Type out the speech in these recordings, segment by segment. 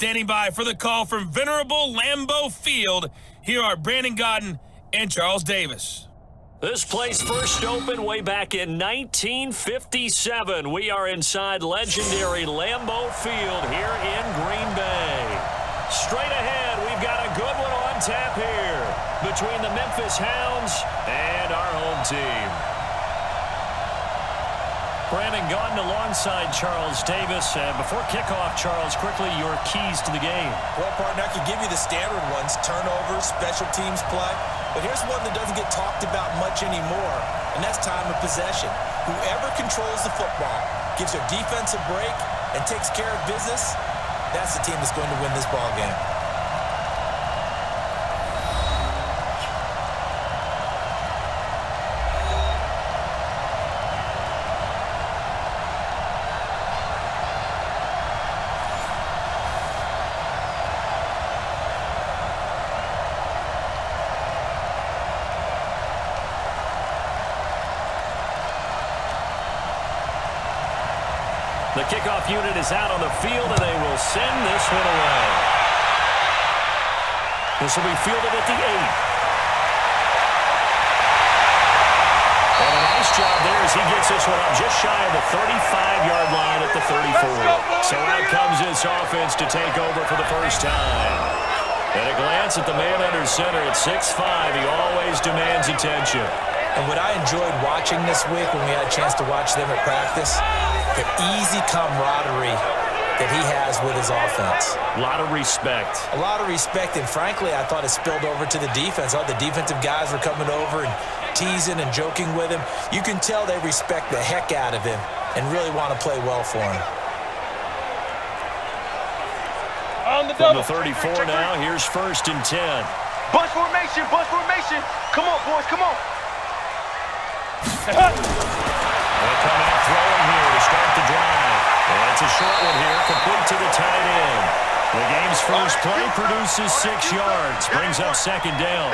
Standing by for the call from venerable Lambeau Field, here are Brandon Godden and Charles Davis. This place first opened way back in 1957. We are inside legendary Lambeau Field here in Green Bay. Straight ahead, we've got a good one on tap here between the Memphis Hounds and our home team. Brandon Godden alongside Charles Davis. Before kickoff, Charles, quickly your keys to the game. Well, partner, I could give you the standard ones, turnovers, special teams play. But here's one that doesn't get talked about much anymore, and that's time of possession. Whoever controls the football, gives their defense a break, and takes care of business, that's the team that's going to win this ball game. The kickoff unit is out on the field, and they will send this one away. This will be fielded at the 8. And a nice job there as he gets this one up just shy of the 35-yard line at the 34. So out comes this offense to take over for the first time. At a glance at the man under center at 6'5", he always demands attention. And what I enjoyed watching this week when we had a chance to watch them at practice, the easy camaraderie that he has with his offense. A lot of respect. A lot of respect, and frankly, I thought it spilled over to the defense. All the defensive guys were coming over and teasing and joking with him. You can tell they respect the heck out of him and really want to play well for him. On the From double. the 34 now, here's 1st and 10. Bunch formation, bunch formation. Come on, boys, come on. They'll come out throwing here to start the drive. And it's a short one here, complete to the tight end. The game's first play produces 6 yards, brings up 2nd down.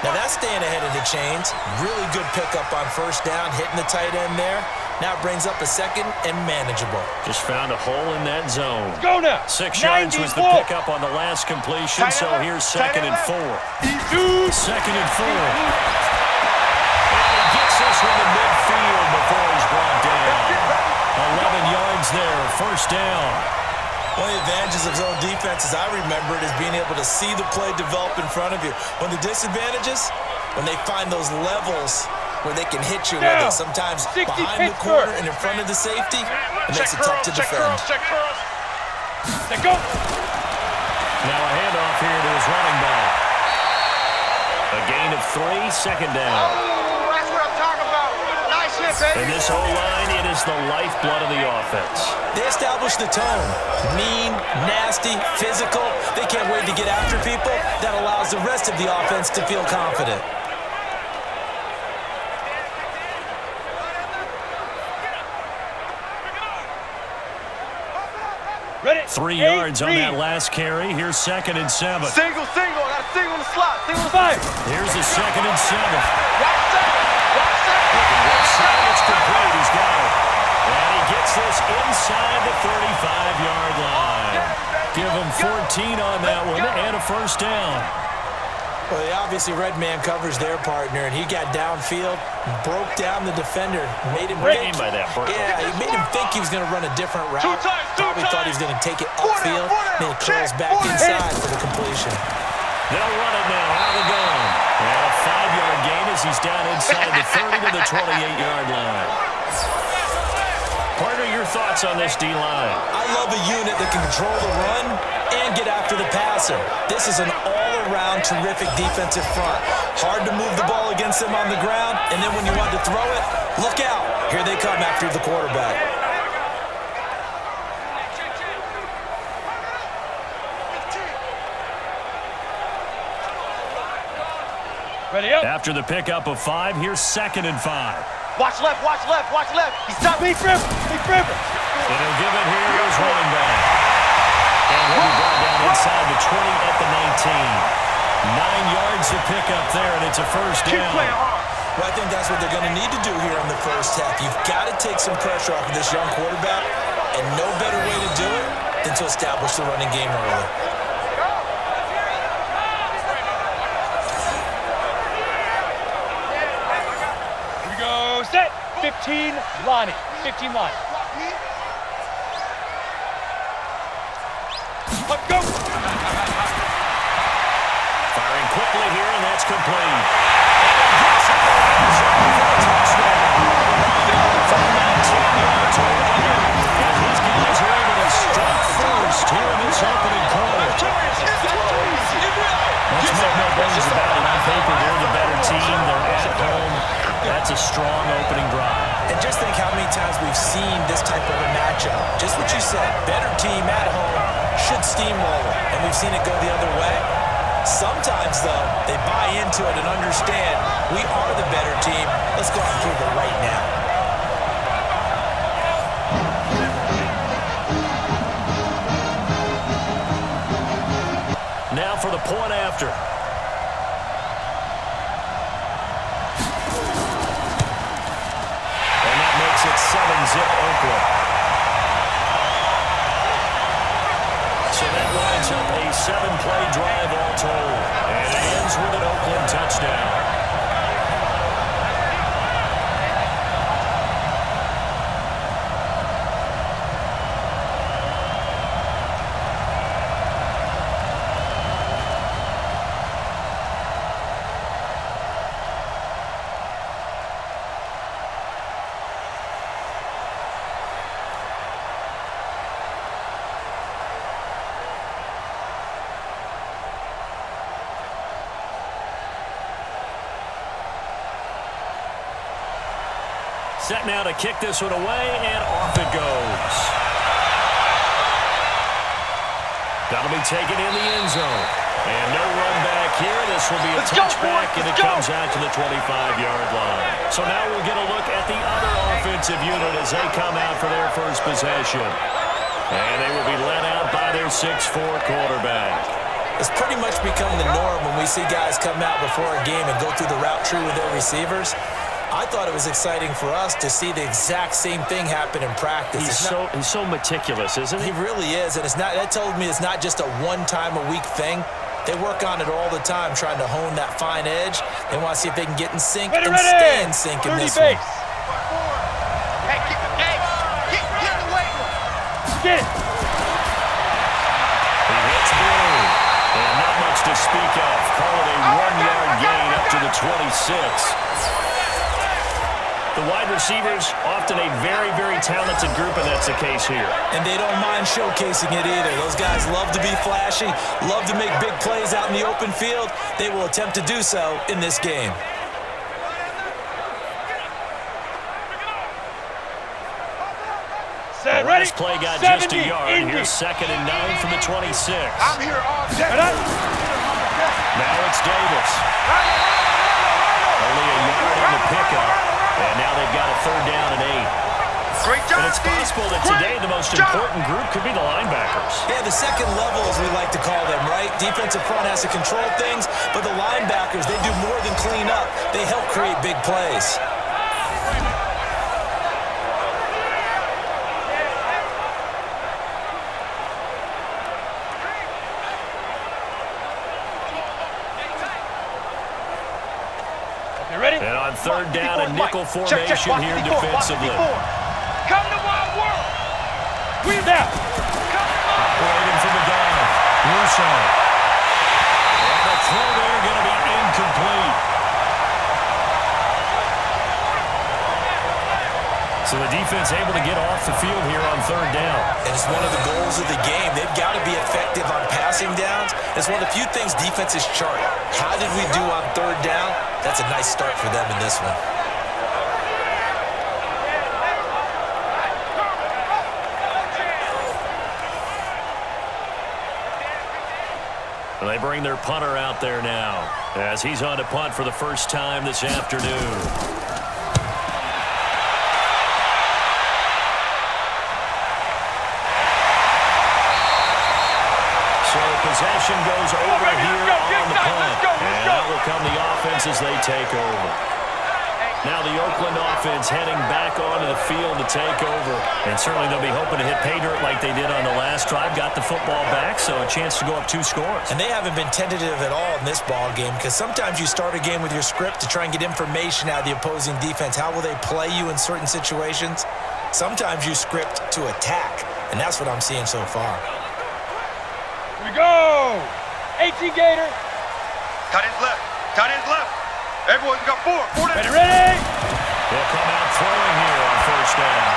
Now that's staying ahead of the chains. Really good pickup on 1st down, hitting the tight end there. Now it brings up a 2nd and manageable. Just found a hole in that zone. Go now. 6 yards was the pickup on the last completion, so here's 2nd and 4. 2nd and 4. This one in midfield before he's brought down. 11 yards there, 1st down. One of the advantages of zone defense, as I remember it, is being able to see the play develop in front of you. One of the disadvantages, when they find those levels where they can hit you with it, sometimes behind the corner and in front of the safety, it makes it tough to defend. Let go. Now a handoff here to his running back. A gain of 3, 2nd down. And this O-line, it is the lifeblood of the offense. They establish the tone. Mean, nasty, physical. They can't wait to get after people. That allows the rest of the offense to feel confident. Ready? 3 yards on that last carry. Here's 2nd and 7. Single. Got a single on the slot. Single on the 5. Here's the 2nd and 7. Watch It's complete. He's got it. And he gets this inside the 35-yard line. Give him 14 on that one and a 1st down. Well, they obviously read man coverage their partner, and he got downfield, broke down the defender, made him think. By that, yeah, he made him think he was going to run a different route. Probably thought he was going to take it upfield, then he curls back inside for the completion. They'll run it now out of the gun. And a 5-yard gain as he's down inside the 30 to the 28-yard line. Partner, your thoughts on this D-line? I love a unit that can control the run and get after the passer. This is an all-around terrific defensive front. Hard to move the ball against them on the ground, and then when you want to throw it, look out. Here they come after the quarterback. Ready up. After the pickup of 5, here's 2nd and 5. Watch left. He's top. Big River. And he'll give it here to his running back. And he'll be brought down inside the 20 at the 19. 9 yards to pick up there, and it's a 1st down. Well, I think that's what they're going to need to do here in the first half. You've got to take some pressure off of this young quarterback, and no better way to do it than to establish the running game early. Here we go, set. 15, Lonnie. 15 line. Up, go. Firing quickly here, and that's complete. From 19 yards away. And these guys are able to strike first here in this opening quarter. Let's make no bones about it. On paper, they're the better team. They're at home. That's a strong opening drive. And just think how many times we've seen this type of a matchup. Just what you said, better team at home should steamroll it. And we've seen it go the other way. Sometimes, though, they buy into it and understand we are the better team. Let's go out and prove it right now. Now for the point after. And that makes it 7-zip Oakland. So that winds up a 7-play drive all told. And it ends with an Oakland touchdown. Set now to kick this one away, and off it goes. That'll be taken in the end zone. And no run back here. This will be a touchback, and it comes out to the 25-yard line. So now we'll get a look at the other offensive unit as they come out for their first possession. And they will be led out by their 6'4 quarterback. It's pretty much become the norm when we see guys come out before a game and go through the route tree with their receivers. I thought it was exciting for us to see the exact same thing happen in practice. He's so meticulous, isn't he? He really is, and that told me it's not just a one-time-a-week thing. They work on it all the time, trying to hone that fine edge. They want to see if they can get in sync and stay in sync in this one. Hey, get in the weight room. Get it. He hits Blue, and not much to speak of. Call it a 1-yard gain up to the 26. The wide receivers, often a very, very talented group, and that's the case here. And they don't mind showcasing it either. Those guys love to be flashy, love to make big plays out in the open field. They will attempt to do so in this game. The last play got just a yard. Here's 2nd and 9 from the 26. I'm here all day. Now it's Davis. Only a yard on the pickup, and now they've got a 3rd down and 8. Great job, And it's possible that today the most important group could be the linebackers. Yeah, the second level, as we like to call them, right? Defensive front has to control things, but the linebackers, they do more than clean up. They help create big plays. Ready? And on 3rd down, a nickel formation here defensively. Come to my world. We're down. Operating from the gun. Russo. And the throw there going to be incomplete. So the defense able to get off the field here on 3rd down. And it's one of the goals of the game. They've got to be effective on passing downs. It's one of the few things defenses chart. How did we do on 3rd down? That's a nice start for them in this one. And they bring their punter out there now as he's on to punt for the first time this afternoon. Possession goes over here on the punt. And out will come the offense as they take over. Hey, Now the Oakland offense heading back onto the field to take over. And certainly they'll be hoping to hit pay dirt like they did on the last drive. Got the football back, so a chance to go up 2 scores. And they haven't been tentative at all in this ball game, because sometimes you start a game with your script to try and get information out of the opposing defense. How will they play you in certain situations? Sometimes you script to attack, and that's what I'm seeing so far. Here we go! 18 Gator. Tight ends left. Tight ends left. Everyone's got 4. 4 down. Ready? He'll come out throwing here on first down.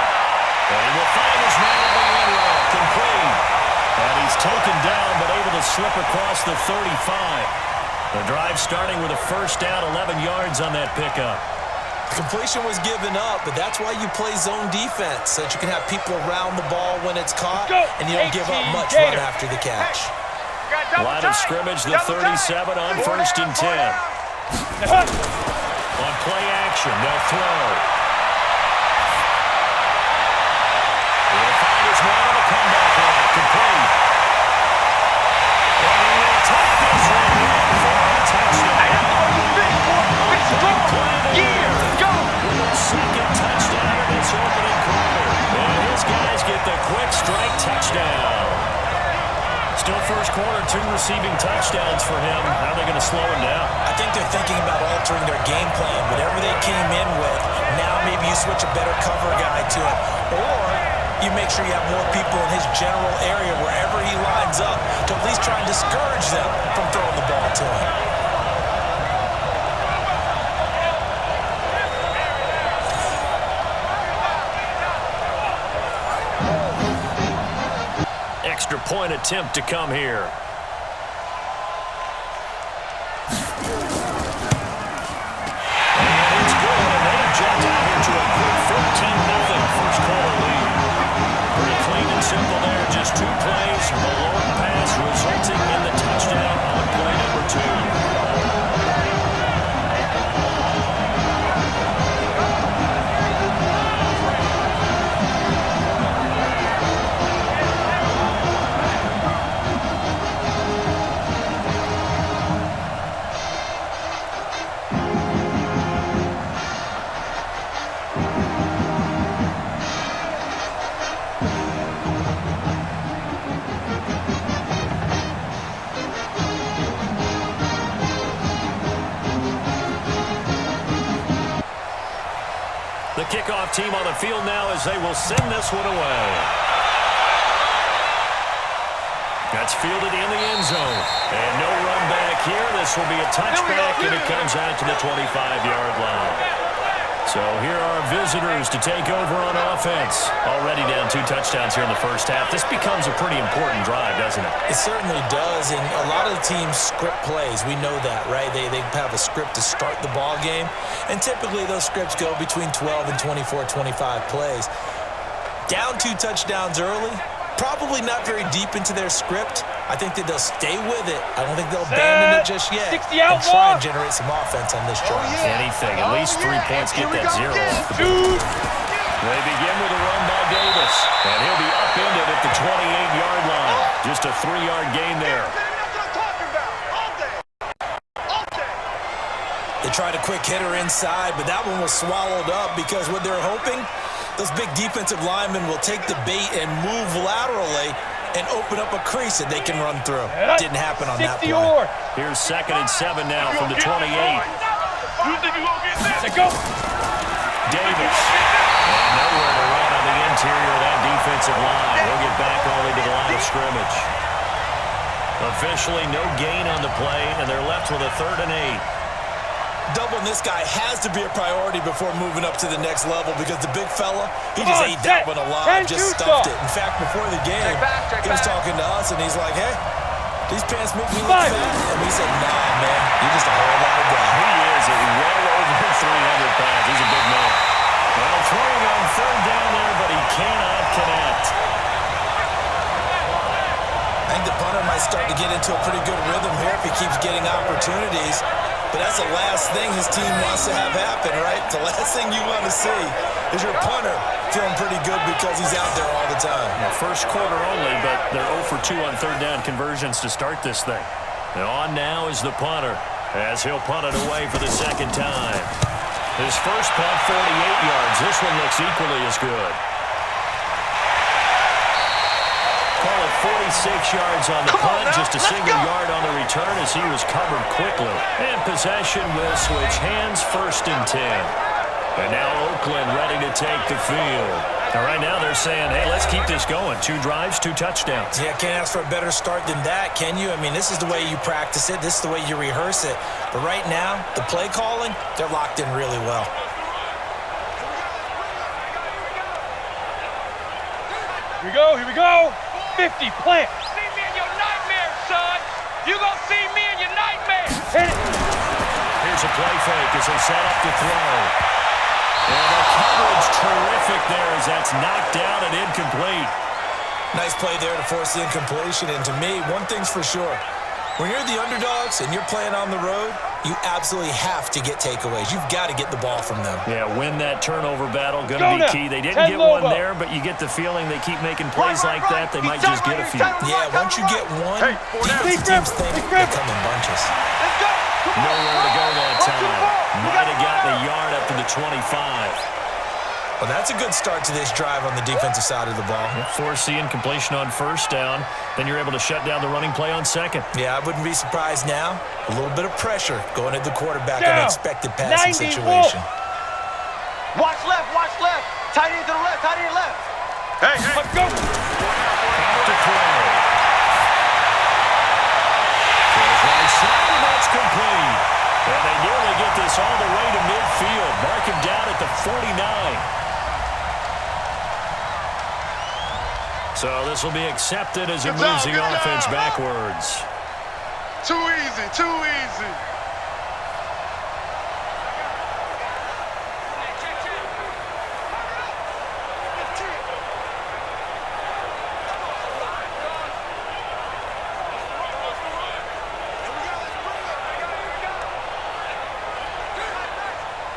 And he will find his man in the end route. Complete. And he's taken down, but able to slip across the 35. The drive starting with a first down, 11 yards on that pickup. Completion was given up, but that's why you play zone defense, so that you can have people around the ball when it's caught, and you don't give up much run after the catch. Line of scrimmage, the 37 on first and 10. On play action, they'll throw. He'll find his man on the comeback line. Complete. And he will take this one for a touchdown. Second touchdown in this opening quarter. And his guys get the quick strike touchdown. Still first quarter, 2 receiving touchdowns for him. How are they going to slow him down? I think they're thinking about altering their game plan. Whatever they came in with, now maybe you switch a better cover guy to him. Or you make sure you have more people in his general area wherever he lines up to at least try and discourage them from throwing the ball to him. Extra point attempt to come here. And it's good, and they jumped out here to a quick 14-0 first quarter lead. Pretty clean and simple there, just 2 plays. The long pass resulting in the touchdown on play number 2. The kickoff team on the field now as they will send this one away. That's fielded in the end zone. And no run back here. This will be a touchback, and it comes out to the 25-yard line. So here are visitors to take over on offense. Already down 2 touchdowns here in the first half. This becomes a pretty important drive, doesn't it? It certainly does, and a lot of the teams script plays. We know that, right? They have a script to start the ball game, and typically those scripts go between 12 and 24, 25 plays. Down 2 touchdowns early, probably not very deep into their script. I think that they'll stay with it. I don't think they'll abandon it just yet. And try and generate some offense on this drive. Anything, at least 3 points, get that 0 off the board. They begin with a run by Davis, and he'll be upended at the 28-yard line. Just a 3-yard gain there. They tried a quick hitter inside, but that one was swallowed up because what they're hoping, those big defensive linemen will take the bait and move laterally and open up a crease that they can run through. Didn't happen on that play. Here's 2nd and 7 now from the 28. Let's go. Davis. And nowhere to run on the interior of that defensive line. He'll get back only to the line of scrimmage. Officially no gain on the play, and they're left with a 3rd and 8. Doubling this guy has to be a priority before moving up to the next level, because the big fella, he just ate that one alive, just stuffed it. In fact, before the game, he was talking to us, and he's like, hey, these pants make me look fat. And we said, nah, man, you're just a whole lot of guy. He is well over 300 pounds. He's a big man. Well, throwing on 3rd down there, but he cannot connect. I think the punter might start to get into a pretty good rhythm here if he keeps getting opportunities. But that's the last thing his team wants to have happen, right? The last thing you want to see is your punter feeling pretty good because he's out there all the time. Now, first quarter only, but they're 0 for 2 on 3rd down conversions to start this thing. And on now is the punter, as he'll punt it away for the 2nd time. His first punt, 48 yards. This one looks equally as good. Call it 46 yards on the punt, just a single yard on the return as he was covered quickly. And possession will switch hands, 1st and 10. And now Oakland ready to take the field. Now, right now they're saying, hey, let's keep this going. 2 drives, 2 touchdowns. Yeah, can't ask for a better start than that, can you? I mean, this is the way you practice it. This is the way you rehearse it. But right now, the play calling, they're locked in really well. Here we go, here we go. 50, plant. See me in your nightmare, son. You gonna see me in your nightmare. Hit it. Here's a play fake as they set up to throw. And the coverage terrific there as that's knocked down and incomplete. Nice play there to force the incompletion. And to me, one thing's for sure. When you're the underdogs and you're playing on the road, you absolutely have to get takeaways. You've got to get the ball from them. Yeah, win that turnover battle, going to be key. They didn't get one there, but you get the feeling they keep making plays like that, they might just get a few. Yeah, once you get one, defensive teams think they come in bunches. Nowhere to go that time. Might have gotten a yard up to the 25. Well, that's a good start to this drive on the defensive side of the ball. Force the incompletion on 1st down. Then you're able to shut down the running play on 2nd. Yeah, I wouldn't be surprised now. A little bit of pressure going at the quarterback in an expected passing situation. Watch left, tight end to the left, tight end left. Hey, Let's go. Back to throw. Throws right side, and that's complete. And they nearly get this all the way to midfield. Mark him down at the 49. So this will be accepted as it moves the offense backwards. too easy, too easy.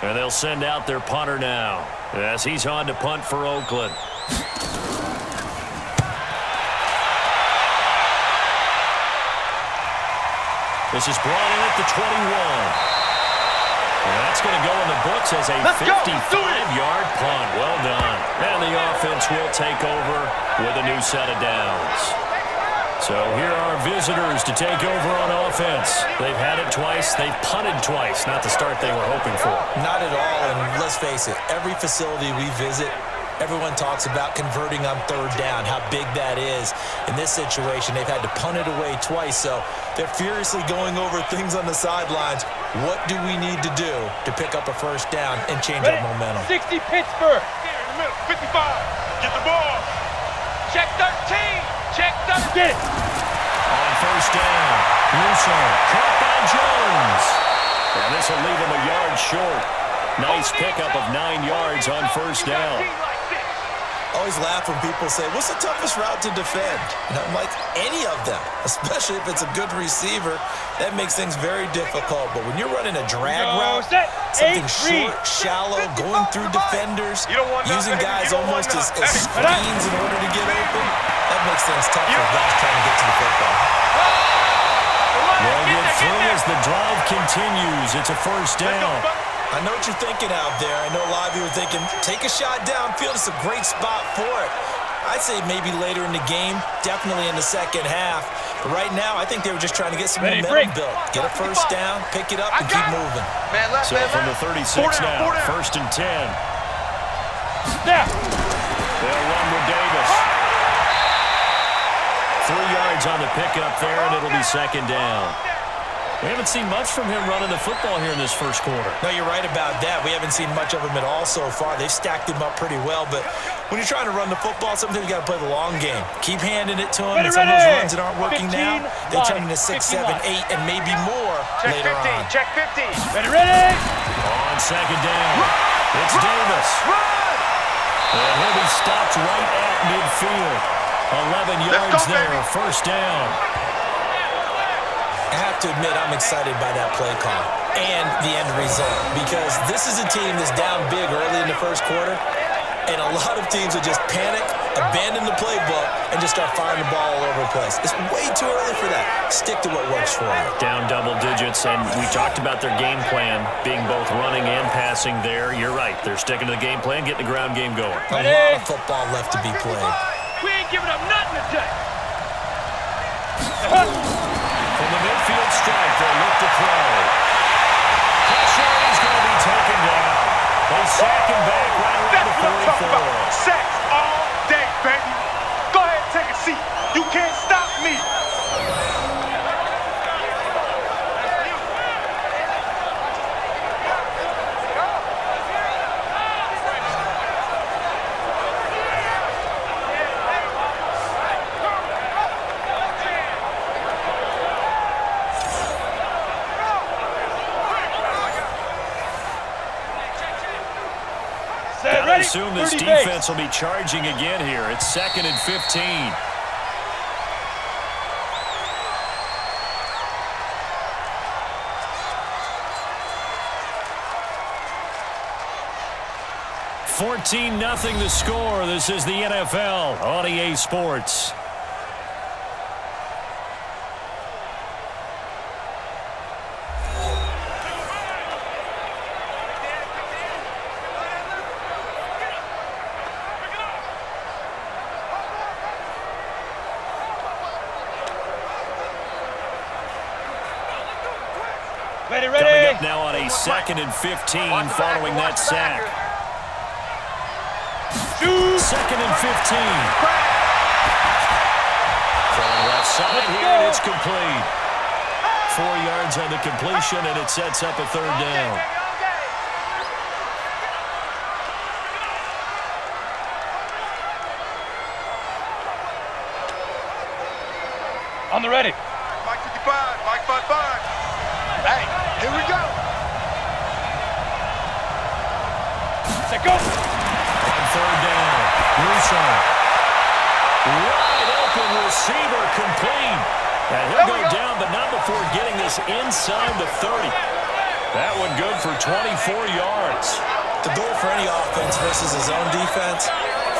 And they'll send out their punter now as he's on to punt for Oakland. This is brought in at the 21. And that's going to go in the books as a 55-yard punt. Well done. And the offense will take over with a new set of downs. So here are visitors to take over on offense. They've had it twice. They've punted twice. Not the start they were hoping for. Not at all, and let's face it, every facility we visit, everyone talks about converting on 3rd down, how big that is. In this situation, they've had to punt it away twice, so they're furiously going over things on the sidelines. What do we need to do to pick up a 1st down and change our momentum? 60 Pittsburgh. In the middle, 55. Get the ball. Check 13. Check 13. Get it. On 1st down, Russo, caught by Jones. And this will leave him a yard short. Nice pickup of 9 yards on 1st down. Always laugh when people say, what's the toughest route to defend? And I'm like, any of them, especially if it's a good receiver. That makes things very difficult. But when you're running a drag route, something short, shallow, going through defenders, using guys almost as screens in order to get open, that makes things tough for guys trying to get to the football. Well, get through as the drive continues. It's a 1st down. I know what you're thinking out there. I know a lot of you are thinking, take a shot downfield. It's a great spot for it. I'd say maybe later in the game, definitely in the 2nd half. But right now, I think they were just trying to get some momentum built. Get a 1st down, pick it up, and keep moving. So from the 36 now, 1st and 10. Now. They'll run with Davis. 3 yards on the pickup there, and it'll be 2nd down. We haven't seen much from him running the football here in this 1st quarter. No, you're right about that. We haven't seen much of him at all so far. They've stacked him up pretty well, but when you're trying to run the football, sometimes you got to play the long game. Keep handing it to him, and some of those runs that aren't working now, they turn into 6, 7, 8, and maybe more later on. Check 15. Ready. On 2nd down, it's Davis. And he'll be stopped right at midfield. 11 yards there, 1st down. I have to admit, I'm excited by that play call and the end result, because this is a team that's down big early in the 1st quarter. And a lot of teams will just panic, abandon the playbook, and just start firing the ball all over the place. It's way too early for that. Stick to what works for you. Down double digits, and we talked about their game plan being both running and passing there. You're right. They're sticking to the game plan, getting the ground game going. A lot of football left to be played. We ain't giving up nothing today. From the midfield strike, they'll look to throw. Pressure is going to be taken down. They sack him back right around the 44. Sacks all day, baby. Go ahead and take a seat. You can't stop me. I assume this defense will be charging again here. It's 2nd and 15. $14-0 the score. This is the NFL on EA Sports. Coming up now on a 2nd and 15 following that sack. 2nd and 15. From left side here, and it's complete. 4 yards on the completion, and it sets up a 3rd down. On the ready. Mike 55, Mike 55. Hey, here we go. Set, go. On 3rd down, Russo. Wide open receiver, complete. And he'll go down, but not before getting this inside the 30. That one good for 24 yards. The goal for any offense versus his own defense,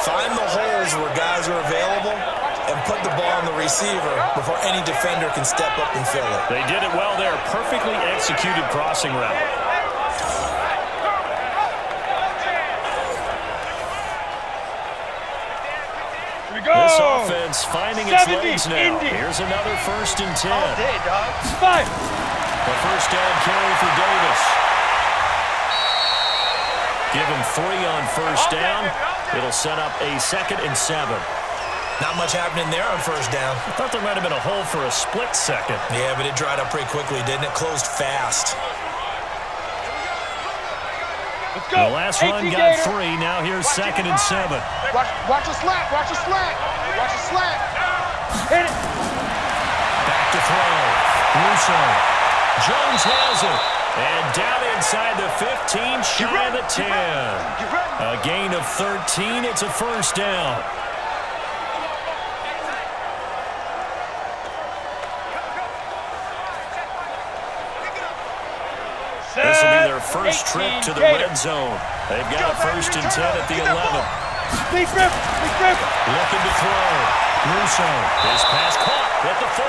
find the holes where guys are available and put the ball on the receiver before any defender can step up and fill it. They did it well there. Perfectly executed crossing route. Here we go. This offense finding its legs now. Indy. Here's another 1st and 10. All day, dog. 5. The 1st down carry for Davis. Give him 3 on 1st down. It'll set up a 2nd and 7. Not much happening there on 1st down. I thought there might have been a hole for a split second. Yeah, but it dried up pretty quickly, didn't it? Closed fast. Let's go. The last run got 3. Now here's 2nd and 7. Watch a slant. Watch a slant. Watch a slant. Hit it. Back to throw. Russo. Jones has it. And down inside the 15, shy of the 10. A gain of 13. It's a 1st down. This will be their first trip to the red zone. They've got a 1st and 10 at the 11. Big rip. Big rip. Looking to throw. Russo. His pass caught at the 4.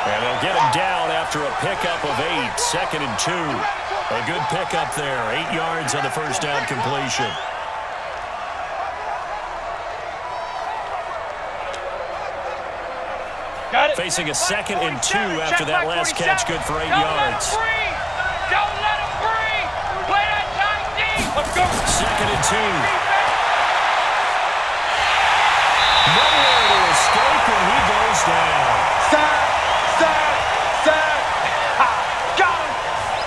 And they'll get him down after a pickup of 8. 2nd and 2. A good pickup there. 8 yards on the 1st down completion. Got it. Facing a 2nd and 2 after that last catch. Good for 8 yards. Don't let him breathe. Play that tight D. Let's go. 2nd and 2. Nowhere to escape, and he goes down. Sack. Got him.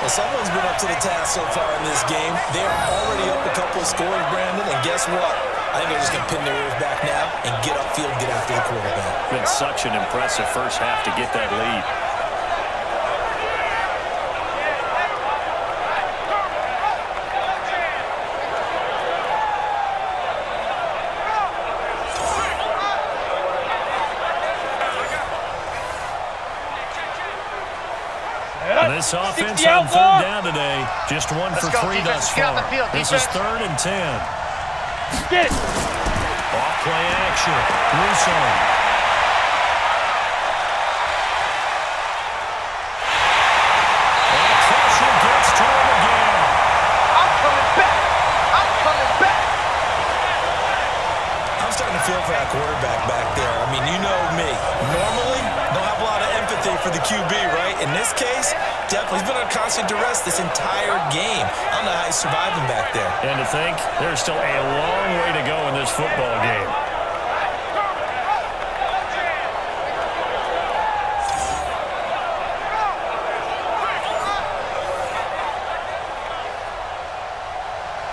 Well, someone's been up to the task so far in this game. They are already up a couple of scores, Brandon, and guess what? I think they're just going to pin their ears back now and get upfield, get after the quarterback. Been such an impressive first half to get that lead. This offense on 3rd down today, just 1 for 3 thus far. This is 3rd and 10. Get it. Off play action. Russo. And pressure gets to him again. I'm coming back. I'm coming back. I'm starting to feel for that quarterback back there. I mean, you know me. Normally, don't have a lot of empathy for the QB, right? In this case, definitely. He's been on constant duress this entire game. I don't know how he's surviving back there. And to think, there's still a long way to go in this football game.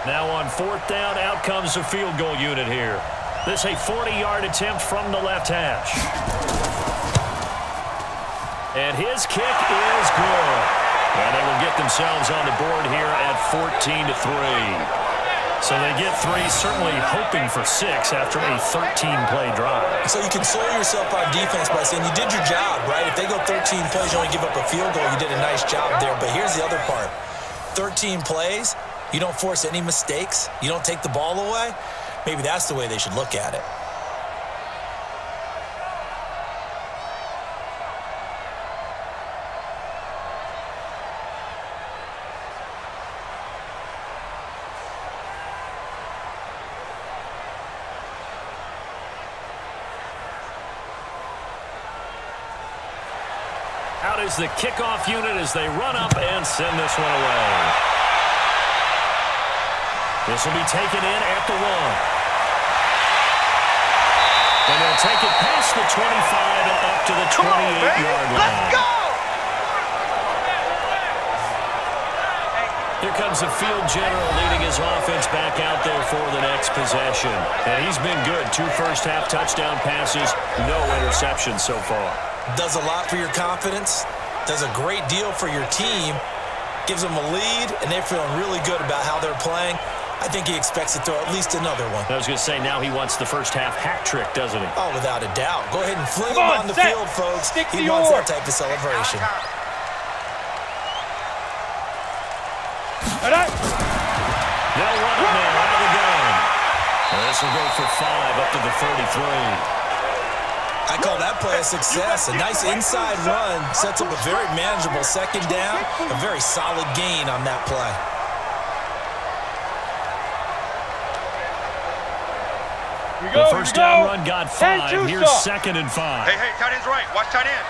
Now on 4th down, out comes the field goal unit here. This a 40-yard attempt from the left hash. And his kick is good. And they will get themselves on the board here at 14-3. So they get 3, certainly hoping for 6 after a 13-play drive. So you console yourself on defense by saying you did your job, right? If they go 13 plays, you only give up a field goal, you did a nice job there. But here's the other part. 13 plays, you don't force any mistakes, you don't take the ball away. Maybe that's the way they should look at it. Out is the kickoff unit as they run up and send this one away. This will be taken in at the 1. And they'll take it past the 25 and up to the 28-yard line. Let's go! Here comes the field general leading his offense back out there for the next possession. And he's been good. 2 first-half touchdown passes, no interceptions so far. Does a lot for your confidence, does a great deal for your team, gives them a lead, and they're feeling really good about how they're playing. I think he expects to throw at least another one. I was going to say, now he wants the first-half hat trick, doesn't he? Oh, without a doubt. Go ahead and fling Come him on, on the set. field, folks. Stick to He your wants that work. type of celebration. All right. They'll run it now out of the gun. And this will go for 5 up to the 33. I call that play a success. A nice inside run sets up a very manageable 2nd down. A very solid gain on that play. The first down run got 5. Here's 2nd and 5. Hey, tight end's right. Watch tight end.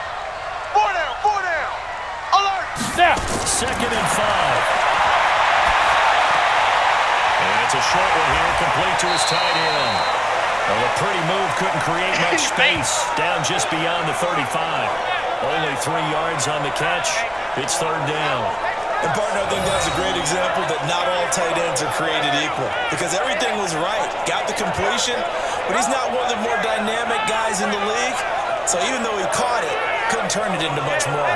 4 down, 4 down. Alert. Now. 2nd and 5. And it's a short one here, complete to his tight end. Well, a pretty move couldn't create much space. Down just beyond the 35. Only 3 yards on the catch. It's 3rd down. And, partner, I think that's a great example that not all tight ends are created equal. Because everything was right. Got the completion, but he's not one of the more dynamic guys in the league. So even though he caught it, couldn't turn it into much more.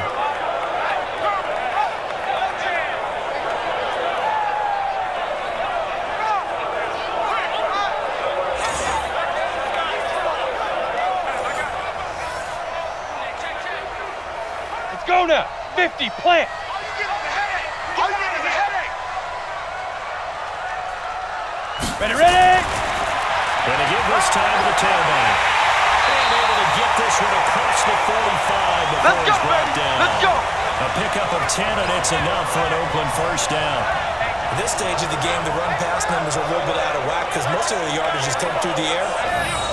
Go now. 50, plant. Ready. And again this time to the tailback. And able to get this one across the 45 before he's brought down. Let's go. A pickup of 10, and it's enough for an Oakland first down. At this stage of the game, the run-pass numbers are a little bit out of whack because most of the yardage has come through the air.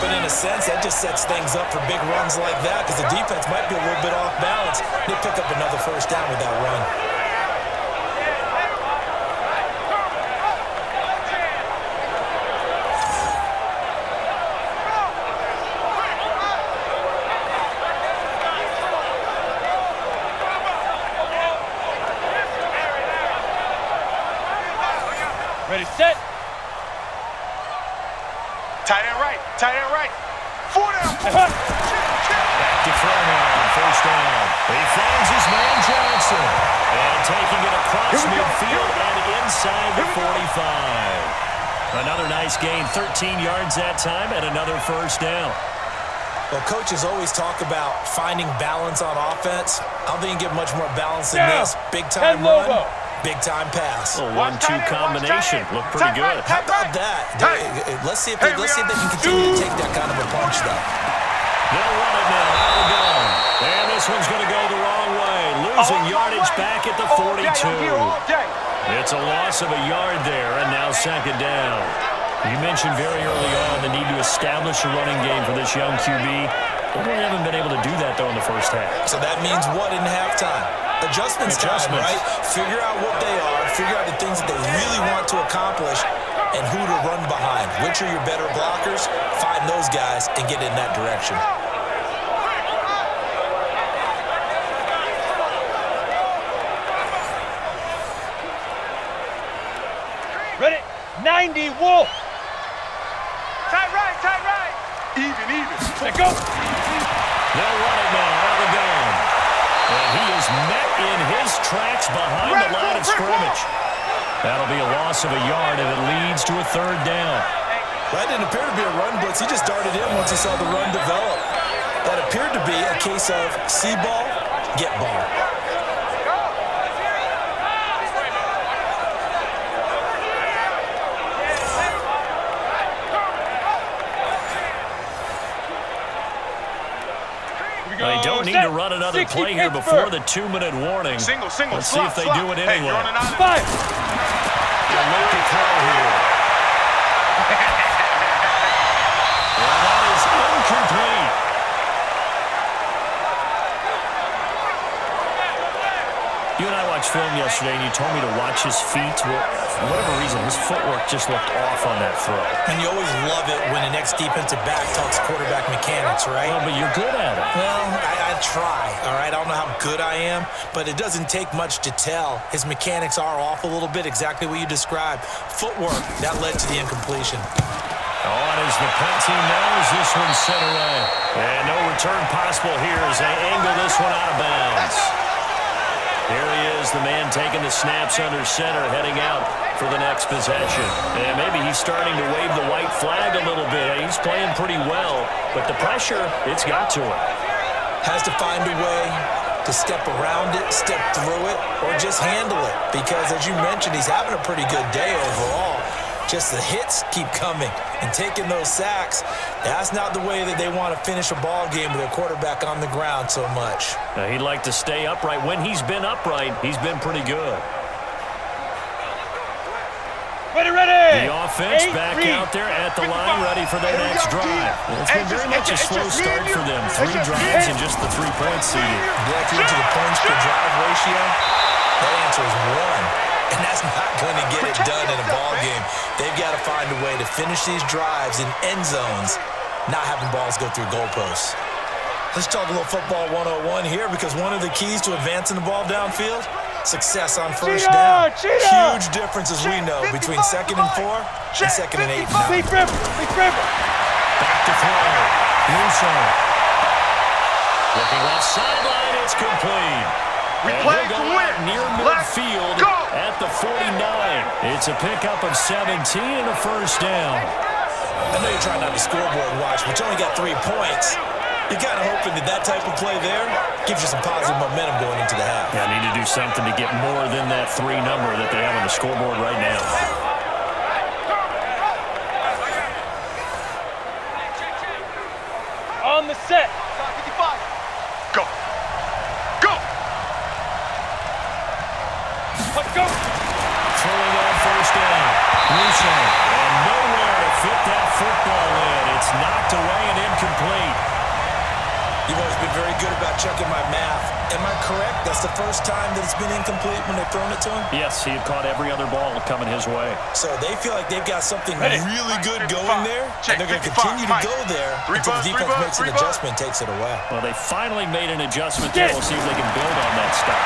But in a sense, that just sets things up for big runs like that because the defense might be a little bit off balance. They pick up another first down with that run. Ready, set. Tight end right. 4 down. Back to throw on first down. He finds his man Johnson. And taking it across midfield and inside the 45. Another nice gain, 13 yards that time, and another first down. Well, coaches always talk about finding balance on offense. I don't think you get much more balance than this. Big-time run, Big-time pass. A 1-2 combination. Looked pretty good. How about that? Let's see if they can continue to take that kind of a punch, though. They'll run it now. Out of gun. And this one's going to go the wrong way. Losing yardage back at the 42. It's a loss of a yard there, and now second down. You mentioned very early on the need to establish a running game for this young QB. They really haven't been able to do that, though, in the first half. So that means what in halftime? Adjustments time, right? Figure out what they are, figure out the things that they really want to accomplish, and who to run behind. Which are your better blockers? Find those guys and get in that direction. Ready? 90, Wolf. Tight right. Even. Let go. They'll run it now. Out of the gun. And he is met in his tracks behind the line of scrimmage. That'll be a loss of a yard, and it leads to a third down. That didn't appear to be a run blitz. He just darted in once he saw the run develop. That appeared to be a case of see ball, get ball. They don't need to run another play here before the 2-minute warning. Single. Let's see if they do it anyway. Five. They'll make the throw here. And that is incomplete. You and I watched film yesterday, and you told me to watch his feet. Well, for whatever reason, his footwork just looked off on that throw. And you always love it when an ex-defensive back talks quarterback mechanics, right? Well, but you're good at it. Well, I try, all right? I don't know how good I am, but it doesn't take much to tell. His mechanics are off a little bit, exactly what you described. Footwork, that led to the incompletion. On as the punt team knows, this one's sent away. And no return possible here as they angle this one out of bounds. Here he is, the man taking the snaps under center, heading out for the next possession. And maybe he's starting to wave the white flag a little bit. He's playing pretty well, but the pressure, it's got to him. Has to find a way to step around it, step through it, or just handle it. Because, as you mentioned, he's having a pretty good day overall. Just the hits keep coming and taking those sacks. That's not the way that they want to finish a ball game with a quarterback on the ground so much. Now, he'd like to stay upright. When he's been upright, he's been pretty good. Ready. The offense back out there at the line, ready for their next drive. It's been very much a slow start for them. 3 drives and just the 3 points seeded. Directly into the points per drive ratio, that answer is 1. And that's not going to get it done in a ball game. They've got to find a way to finish these drives in end zones, not having balls go through goalposts. Let's talk a little football 101 here, because one of the keys to advancing the ball downfield, success on first down. Huge difference, as we know, between 2nd and 4 and 2nd and 8 and 9. Big River. Back to throw. Russo. Looking left sideline, it's complete. We And play he'll to go win. out near Let's midfield go. at the 49. It's a pickup of 17 and a first down. I know you're trying not to scoreboard watch, but you only got 3 points. You're kind of hoping that that type of play there gives you some positive momentum going into the half. Yeah, need to do something to get more than that 3 number that they have on the scoreboard right now. On the set. Go. Let's go. Throwing on first down. Russo. And nowhere to fit that football in. It's knocked away and incomplete. You've always been very good about checking my math. Am I correct? That's the first time that it's been incomplete when they've thrown it to him? Yes, he had caught every other ball coming his way. So they feel like they've got something Ready. really good going there, and they're going to continue to go there until the defense makes an adjustment and takes it away. Well, they finally made an adjustment there. We'll see if they can build on that stuff.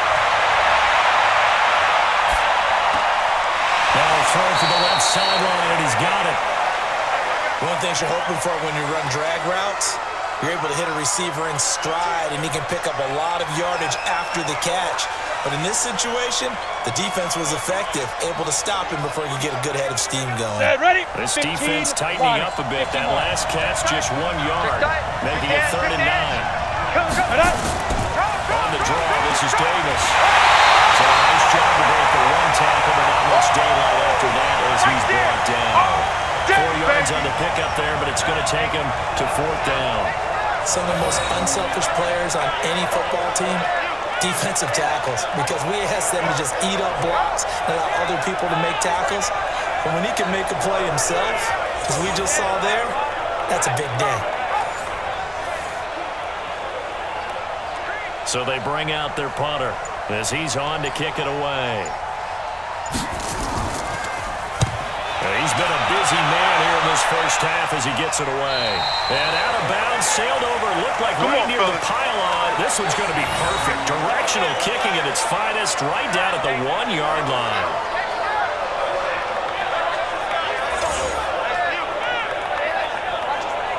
Now throw to the left sideline, and he's got it. One of the things you're hoping for when you run drag routes, you're able to hit a receiver in stride, and he can pick up a lot of yardage after the catch. But in this situation, the defense was effective, able to stop him before he could get a good head of steam going. Ready. This 15, defense tightening up a bit. That last catch, just 1 yard, making it 3rd and 9. On the draw, this is Davis. So a nice job to break the 1-2 yards on the pickup there, but it's going to take him to 4th down. Some of the most unselfish players on any football team, defensive tackles, because we ask them to just eat up blocks and allow other people to make tackles. But when he can make a play himself, as we just saw there, that's a big day. So they bring out their punter as he's on to kick it away. He's been a busy man here in this first half as he gets it away. And out of bounds, sailed over, looked like right near the pylon. This one's going to be perfect. Directional kicking at its finest, right down at the 1-yard line.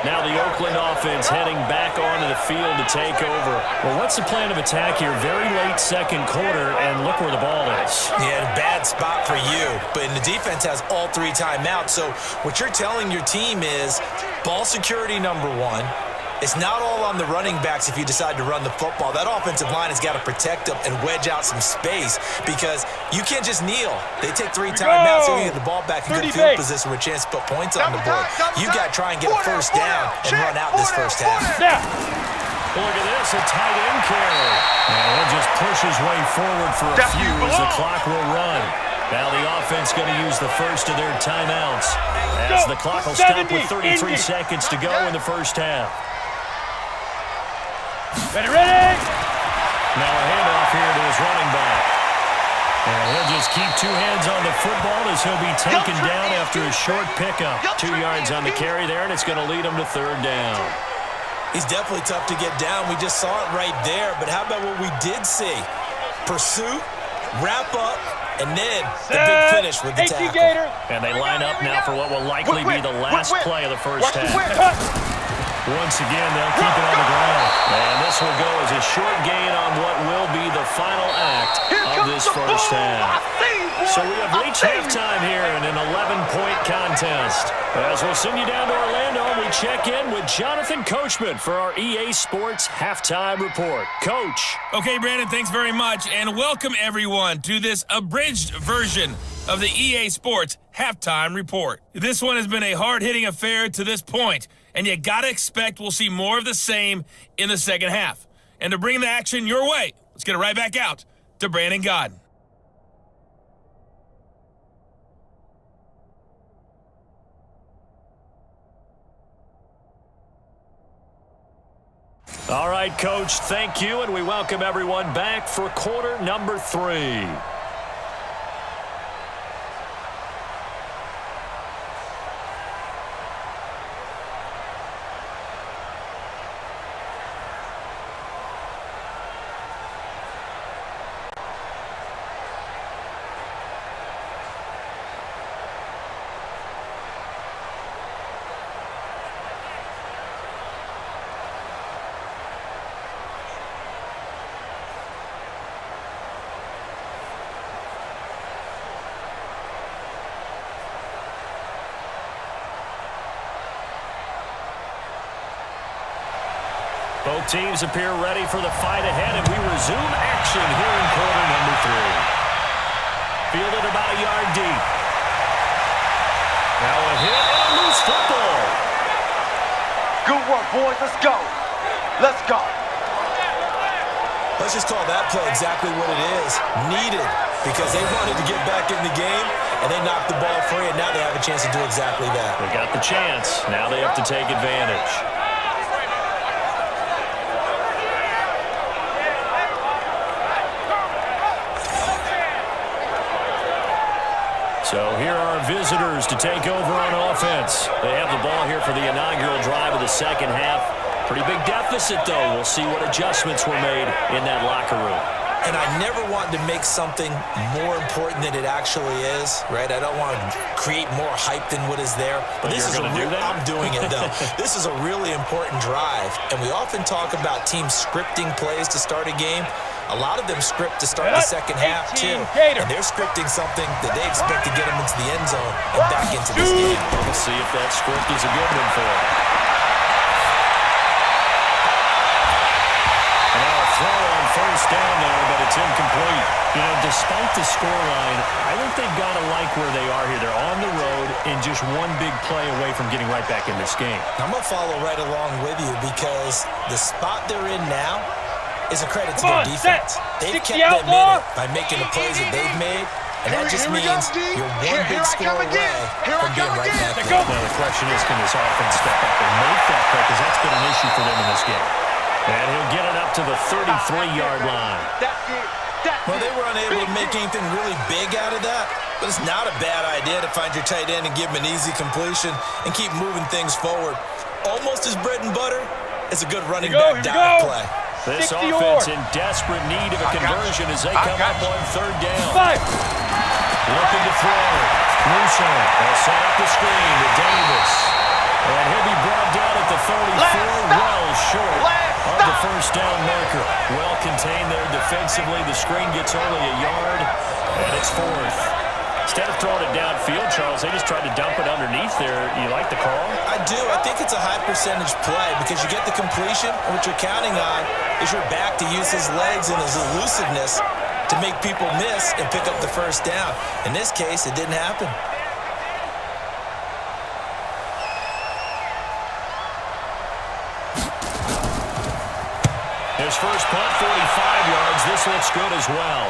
Now the Oakland offense heading back onto the field to take over. Well, what's the plan of attack here? Very late second quarter, and look where the ball is. Yeah, bad spot for you. But the defense has all 3 timeouts. So what you're telling your team is ball security number 1. It's not all on the running backs if you decide to run the football. That offensive line has got to protect them and wedge out some space because you can't just kneel. They take 3 timeouts, so you get the ball back in good field position with a chance to put points on the board. You got to try and get a first down and run out this first half. Look at this, a tight end carry. And he'll just push his way forward for a few as the clock will run. Now the offense going to use the first of their timeouts as the clock will stop with 33 seconds to go in the first half. Ready! Now a handoff here to his running back. And he'll just keep 2 hands on the football as he'll be taken down after a short pickup. 2 yards on the carry there, and it's going to lead him to 3rd down. He's definitely tough to get down. We just saw it right there. But how about what we did see? Pursuit, wrap up, and then the big finish with the tackle. And they line up now for what will likely be the last play of the first half. Once again, they'll keep it on the ground. And this will go as a short gain on what will be the final act of this first half. So we have reached halftime here in an 11-point contest. As we'll send you down to Orlando, we check in with Jonathan Coachman for our EA Sports Halftime Report. Coach. Okay, Brandon, thanks very much, and welcome everyone to this abridged version of the EA Sports Halftime Report. This one has been a hard-hitting affair to this point, and you gotta expect we'll see more of the same in the second half. And to bring the action your way, let's get it right back out to Brandon Godden. All right, Coach, thank you, and we welcome everyone back for quarter number 3. Both teams appear ready for the fight ahead, and we resume action here in quarter number 3. Fielded about a yard deep. Now a hit and a loose football. Good work, boys. Let's go. Let's go. Let's just call that play exactly what it is. Needed, because they wanted to get back in the game, and they knocked the ball free, and now they have a chance to do exactly that. They got the chance. Now they have to take advantage. So here are our visitors to take over on offense. They have the ball here for the inaugural drive of the second half. Pretty big deficit, though. We'll see what adjustments were made in that locker room. And I never want to make something more important than it actually is, right? I don't want to create more hype than what is there. But this is a real, I'm doing it, though. This is a really important drive. And we often talk about teams scripting plays to start a game. A lot of them script to start the second half, too. And they're scripting something that they expect to get them into the end zone and back into this game. We'll see if that script is a good one for them. And now a throw on first down there, but it's incomplete. You know, despite the scoreline, I think they've got to like where they are here. They're on the road and just one big play away from getting right back in this game. I'm going to follow right along with you because the spot they're in now is a credit to their defense. They've kept them in it by making the plays that they've made, and that just means you're one big score away from being right back there. Now the question is, can this offense step up and make that play? Because that's been an issue for them in this game. And he'll get it up to the 33-yard line. Well, they were unable to make anything really big out of that, but it's not a bad idea to find your tight end and give him an easy completion and keep moving things forward. Almost as bread and butter as a good running back dive play. This offense in desperate need of a conversion as they come up on third down. Looking to throw. Russo will set up the screen to Davis. And he'll be brought down at the 34, well short of the first down marker. Well contained there defensively. The screen gets only a yard, and it's fourth. Instead of throwing it downfield, Charles, they just tried to dump it underneath there. You like the call? I do. I think it's a high percentage play because you get the completion, and what you're counting on is your back to use his legs and his elusiveness to make people miss and pick up the first down. In this case, it didn't happen. His first punt, 45 yards. This looks good as well.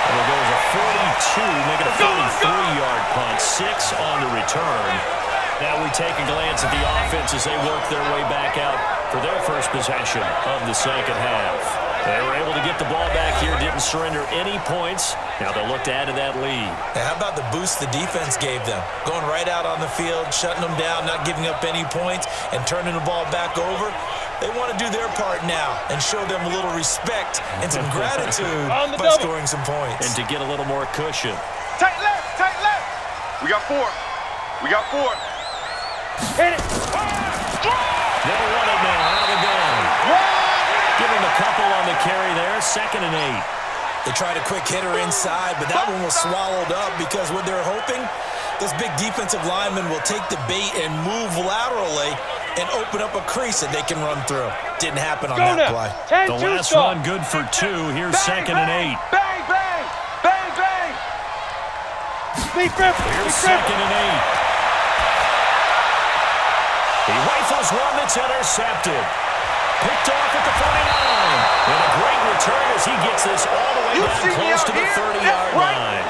And it goes a 42, making a 43-yard punt. 6 on the return. Now we take a glance at the offense as they work their way back out for their first possession of the second half. They were able to get the ball back here, didn't surrender any points. Now they'll look to add to that lead. Now, how about the boost the defense gave them? Going right out on the field, shutting them down, not giving up any points, and turning the ball back over. They want to do their part now and show them a little respect and some gratitude by scoring some points. And to get a little more cushion. Tight left, tight left. We got 4. We got 4. Hit it. They'll run it now out of the gun. Give him a couple on the carry there, 2nd and 8. They tried a quick hitter inside, but that one was swallowed up because what they're hoping, this big defensive lineman will take the bait and move laterally and open up a crease that they can run through. Didn't happen on that play. The last run good for 2. Here's 2nd and 8. Bang, bang, bang, bang. Here's 2nd and 8. He rifles one that's intercepted. Picked off at the 49. And a great return as he gets this all the way down close to the 30-yard line.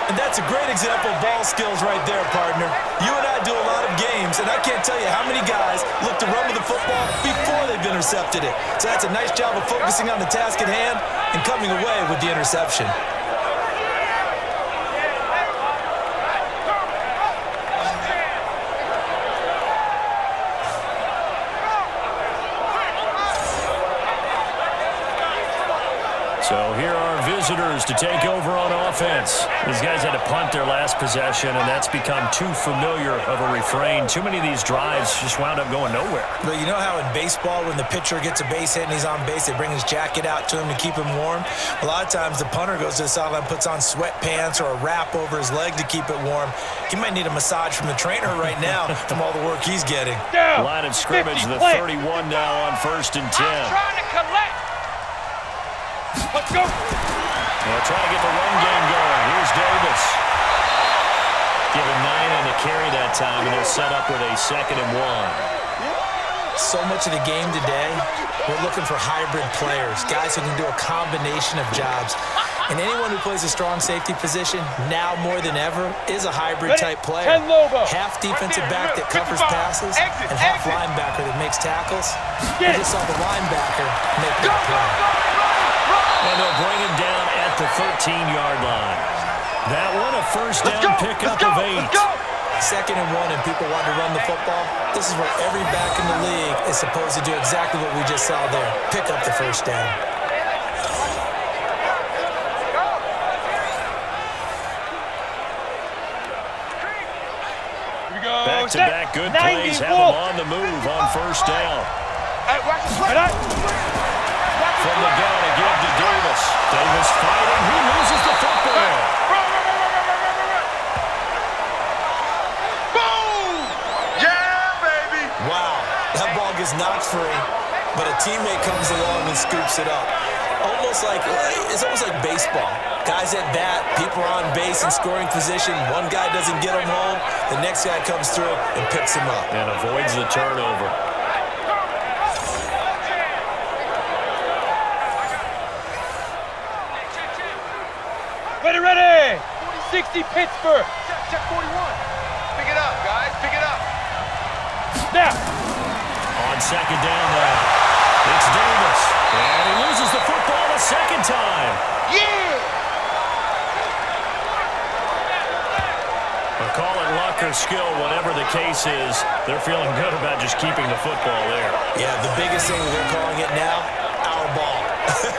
And that's a great example of ball skills right there, partner. You and I do a lot of games, and I can't tell you how many guys look to run with the football before they've intercepted it. So that's a nice job of focusing on the task at hand and coming away with the interception. So here are visitors to take over on offense. These guys had to punt their last possession, and that's become too familiar of a refrain. Too many of these drives just wound up going nowhere. But you know how in baseball, when the pitcher gets a base hit and he's on base, they bring his jacket out to him to keep him warm? A lot of times the punter goes to the sideline, puts on sweatpants or a wrap over his leg to keep it warm. He might need a massage from the trainer right now from all the work he's getting. Line of scrimmage, the 31 now on 1st and 10. I'm trying to collect. Let's go. They'll try to get the run game going. Here's Davis. Give him 9 on the carry that time, and they'll set up with a 2nd and 1. So much of the game today, we're looking for hybrid players, guys who can do a combination of jobs. And anyone who plays a strong safety position, now more than ever, is a hybrid-type player. Half defensive back that covers passes and half linebacker that makes tackles. We just saw the linebacker make that play. And they'll bring him down at the 13-yard line. That one a first down pickup of 8. 2nd and 1 and people want to run the football. This is where every back in the league is supposed to do exactly what we just saw there. Pick up the first down. Back-to-back good plays have them on the move on first down. From the gun again to Davis. Davis fighting. He loses the football. Boom! Yeah, baby! Wow, that ball gets knocked free. but a teammate comes along and scoops it up. It's almost like baseball. Guys at bat, people are on base in scoring position. One guy doesn't get him home. The next guy comes through and picks him up. And avoids the turnover. Ready! 60 Pittsburgh. Check 41. Pick it up, guys. Pick it up. Now. On second down now. It's Davis. And he loses the football a second time. Yeah! But call it luck or skill, whatever the case is, they're feeling good about just keeping the football there. Yeah, the biggest thing they're calling it now, our ball.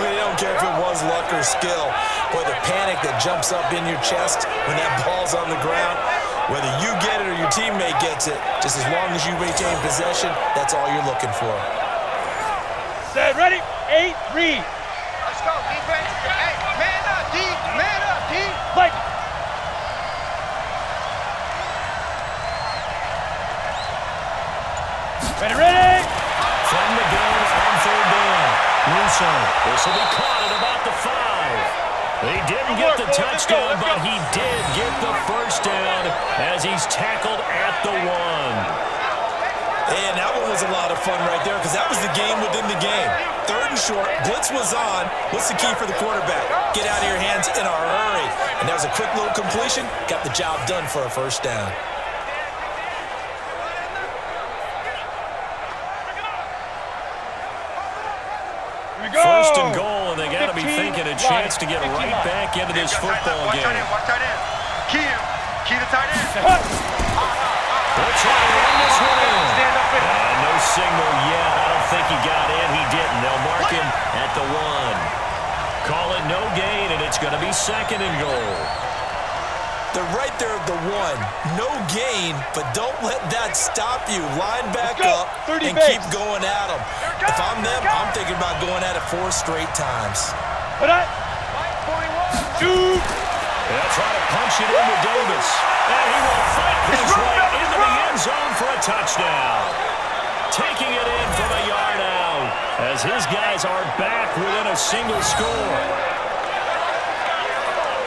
They don't care if it was luck or skill. Boy, the panic that jumps up in your chest when that ball's on the ground, whether you get it or your teammate gets it, just as long as you retain possession, that's all you're looking for. Set, ready, 8, read. Let's go, defense. Hey, man up, D. Man up, D. Like. Ready. From the gun on third down. Russo. This will be caught at about the 5. He didn't get the touchdown, but he did get the first down as he's tackled at the 1. And that one was a lot of fun right there because that was the game within the game. Third and short, blitz was on. What's the key for the quarterback? Get out of your hands in a hurry. And that was a quick little completion. Got the job done for a first down. First and goal, and they got to be thinking a chance to get right back into this football game. Watch tight end. Key him. Key the tight end. They'll try to run this one in. No signal yet. I don't think he got in. He didn't. They'll mark him at the 1. Call it no gain, and it's going to be second and goal. They're right there at the 1. No gain, but don't let that stop you. Line back up and keep going at them. If I'm them, I'm thinking about going at it 4 straight times. They'll try to punch it into Davis. And he will fight his way into the end zone for a touchdown. Taking it in from a yard out as his guys are back within a single score.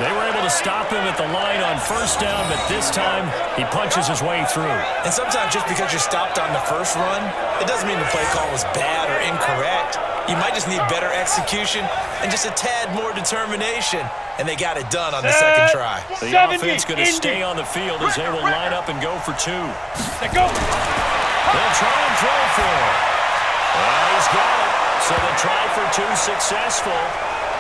They were able to stop him at the line on first down, but this time he punches his way through. And sometimes just because you're stopped on the first run, it doesn't mean the play call was bad or incorrect. You might just need better execution and just a tad more determination, and they got it done on the second try. The offense going to stay on the field as they will line up and go for 2. Let go. They'll try and throw for it. And he's got it. So the try for 2 successful.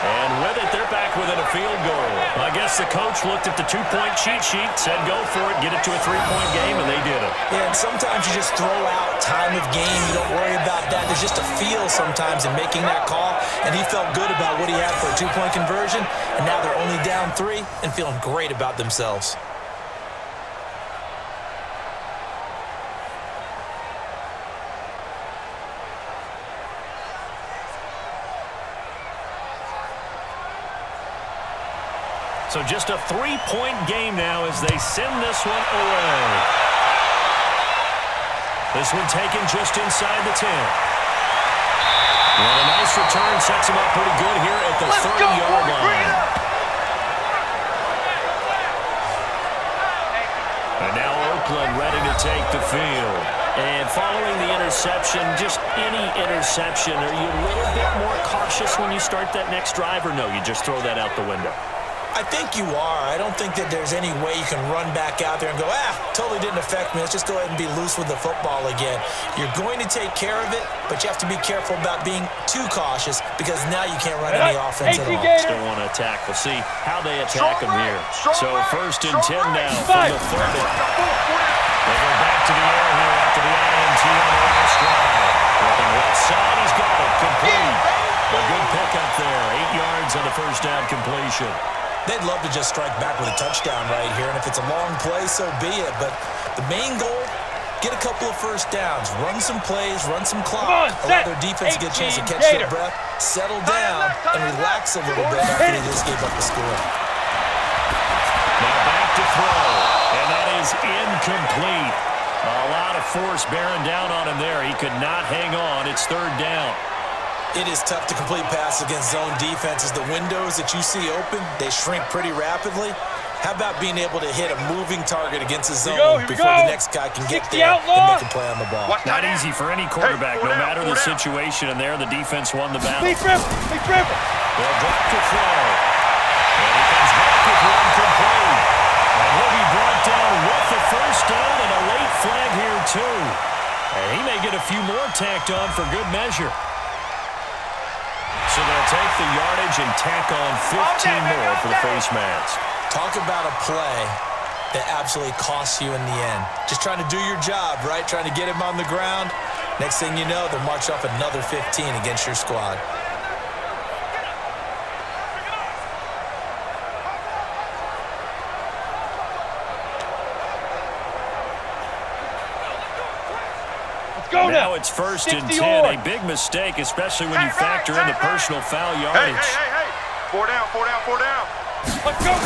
And with it, they're back within a field goal. I guess the coach looked at the 2-point cheat sheet, said go for it, get it to a 3-point game, and they did it. Yeah, and sometimes you just throw out time of game. You don't worry about that. There's just a feel sometimes in making that call, and he felt good about what he had for a 2-point conversion, and now they're only down 3 and feeling great about themselves. So just a 3-point game now as they send this one away. This one taken just inside the 10. And a nice return sets him up pretty good here at the 30-yard line. And now Oakland ready to take the field. And following the interception, just any interception, are you a little bit more cautious when you start that next drive, or no, you just throw that out the window? I think you are. I don't think that there's any way you can run back out there and go, totally didn't affect me. Let's just go ahead and be loose with the football again. You're going to take care of it, but you have to be careful about being too cautious because now you can't run any offense at all. Still want to attack. We'll see how they attack them here. So first and 10 now from the 30. They go back to the air here after the INT on the last drive. Looking left side, he's got it. Complete. A good pickup there. 8 yards on the first down completion. They'd love to just strike back with a touchdown right here, and if it's a long play, so be it. But the main goal, get a couple of first downs, run some plays, run some clock, allow their defense to get a chance to catch their breath, settle down, and relax a little bit after they just gave up the score. Now back to throw, and that is incomplete. A lot of force bearing down on him there. He could not hang on. It's third down. It is tough to complete passes against zone defenses. The windows that you see open, they shrink pretty rapidly. How about being able to hit a moving target against a zone before the next guy can get there and make a play on the ball? Not easy for any quarterback, no matter the situation. And there, the defense won the battle. Big dribble. They'll drop to throw. And he comes back with one complete. And he'll be brought down with the first down and a late flag here, too. And he may get a few more tacked on for good measure. So they'll take the yardage and tack on 15 more for the face mask. Talk about a play that absolutely costs you in the end. Just trying to do your job, right? Trying to get him on the ground. Next thing you know, they'll march off another 15 against your squad. Now it's first and 10. A big mistake, especially when you factor in the personal foul yardage. Hey. 4 down. Let's go.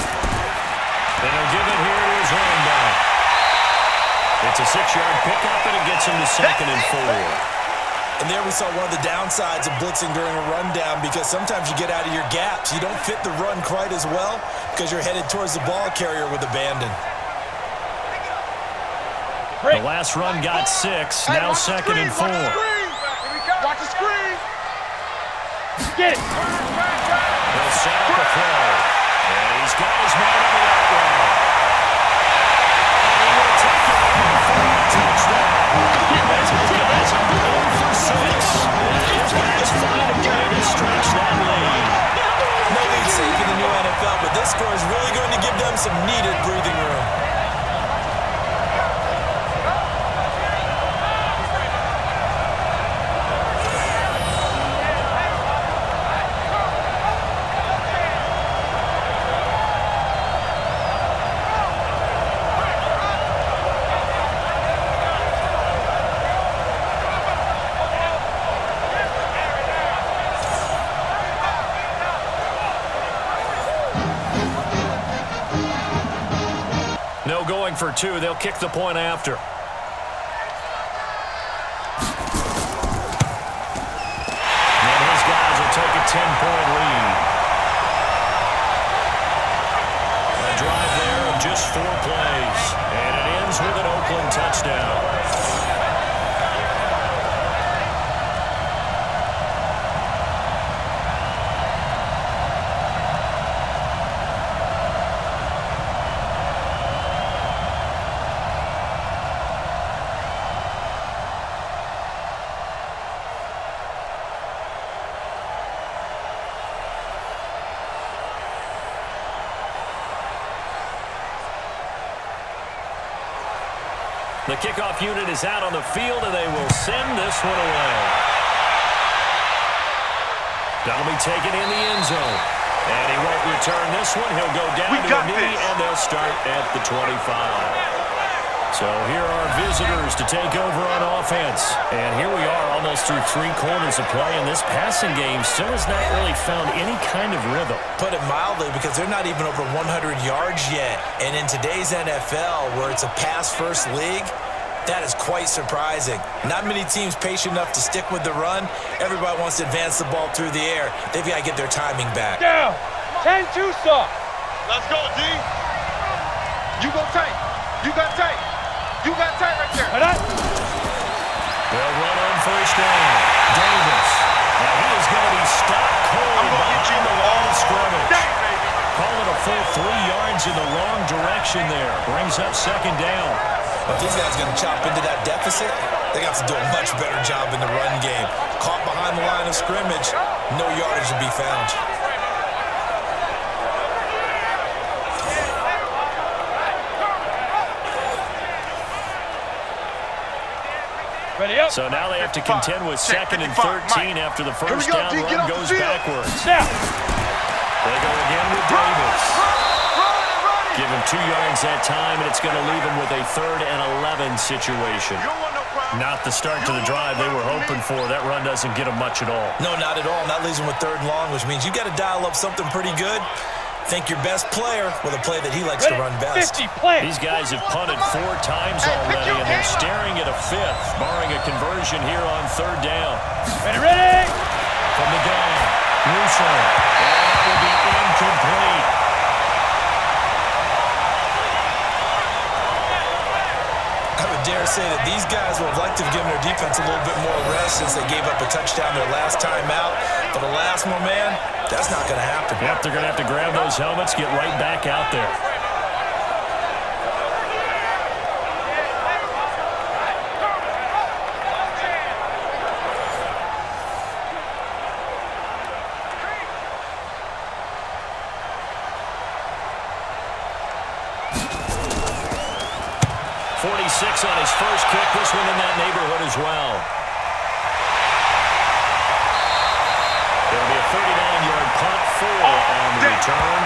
And they'll give it here to his running back. It's a 6-yard pickup, and it gets him to 2nd and 4. And there we saw one of the downsides of blitzing during a rundown, because sometimes you get out of your gaps. You don't fit the run quite as well because you're headed towards the ball carrier with abandon. The last run got 6, now 2nd and 4. Watch the screen. Get it. They'll set up a throw. And he's got his man on the outright. And he will take it home for a touchdown. That's a 1 for 6. If that's fine again to stretch that lead. No lead safe in the new NFL, but this score is really going to give them some needed breathing room. No going for 2. They'll kick the point after. And his guys will take a 10-point lead. A drive there of just 4 plays. And it ends with an Oakland touchdown. The kickoff unit is out on the field, and they will send this one away. That'll be taken in the end zone. And he won't return this one. He'll go down to a knee, and they'll start at the 25. So here are visitors to take over on offense. And here we are almost through 3 quarters of play, and this passing game still has not really found any kind of rhythm. Put it mildly, because they're not even over 100 yards yet. And in today's NFL, where it's a pass-first league, that is quite surprising. Not many teams patient enough to stick with the run. Everybody wants to advance the ball through the air. They've got to get their timing back. Down. 10-2 soft. Let's go, D. You go tight. You got tight. You got tight right there. They'll run on first down. Davis. Now he is going to be stopped cold. I'm going to get you the line of scrimmage. Dang, baby. Calling a full 3 yards in the wrong direction there. Brings up second down. But these guys are going to chop into that deficit. They got to do a much better job in the run game. Caught behind the line of scrimmage, no yardage to be found. Ready up. So now they have to contend with 2nd and 13 after the first down run goes backwards. Snap. They go again with Davis. Give him 2 yards that time, and it's going to leave him with a 3rd and 11 situation. Not the start to the drive they were hoping for. That run doesn't get them much at all. No, not at all. And that leaves them with 3rd and long, which means you got to dial up something pretty good. Think your best player with a play that he likes to run best. 50 play. These guys have punted 4 times already, and they're staring at a 5th, barring a conversion here on 3rd down. Ready. From the gun, Russo. And that will be incomplete. I would dare say that these guys would have liked to have given their defense a little bit more rest since they gave up a touchdown their last time out. But alas, my man, that's not going to happen. Yep, they're going to have to grab those helmets, get right back out there. On his first kick, this one in that neighborhood as well. It'll be a 39-yard punt, 4 on the return.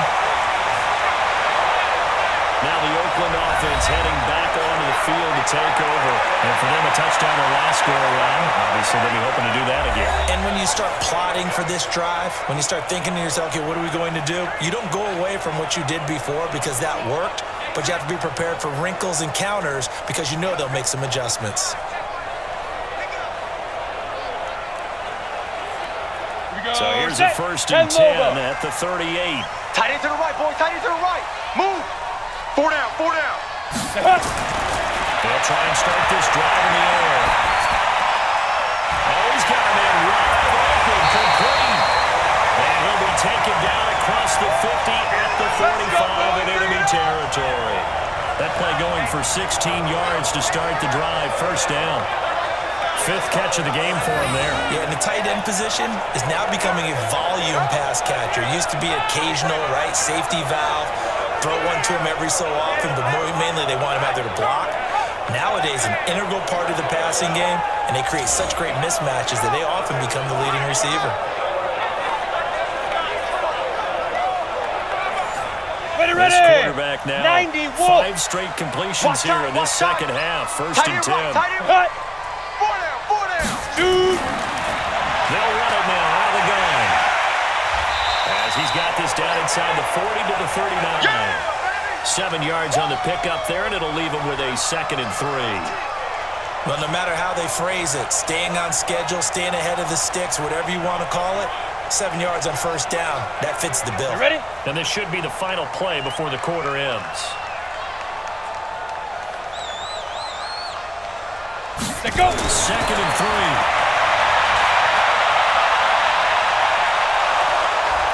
Now the Oakland offense heading back onto the field to take over. And for them, a touchdown or last go-around. Obviously, they'll be hoping to do that again. And when you start plotting for this drive, when you start thinking to yourself, okay, what are we going to do? You don't go away from what you did before because that worked. But you have to be prepared for wrinkles and counters because you know they'll make some adjustments. So here's a 1st and 10 at the 38. Tight end to the right, boys. Tight end to the right. Move. 4 down. 4 down. They'll try and start this drive in the air. Oh, he's got a man wide open, complete. And he'll be taken down across the 50 at the 45 in enemy territory. That play going for 16 yards to start the drive. 1st down. 5th catch of the game for him there. Yeah, and the tight end position is now becoming a volume pass catcher. Used to be occasional, right, safety valve. Throw one to him every so often, but mainly they want him out there to block. Nowadays, an integral part of the passing game, and they create such great mismatches that they often become the leading receiver. This quarterback now, 5 straight completions here in this second half. 1st and 10. 4 down. 4 down. They'll run it now out of the gun. As he's got this down inside the 40 to the 39. 7 yards on the pickup there, and it'll leave him with a 2nd and 3. Well, no matter how they phrase it, staying on schedule, staying ahead of the sticks, whatever you want to call it, 7 yards on 1st down. That fits the bill. You ready? And this should be the final play before the quarter ends. Let's go. 2nd and 3.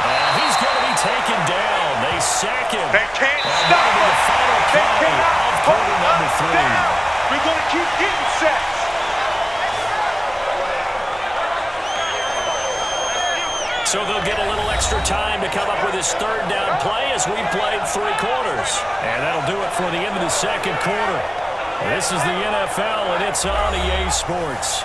And he's going to be taken down. They sack him. They can't And stop that'll be him. the final They play cannot of hold quarter us number 3. down. We're going to keep getting sacks. So they'll get a little extra time to come up with his 3rd down play as we played 3 quarters. And that'll do it for the end of the 2nd quarter. This is the NFL, and it's on EA Sports.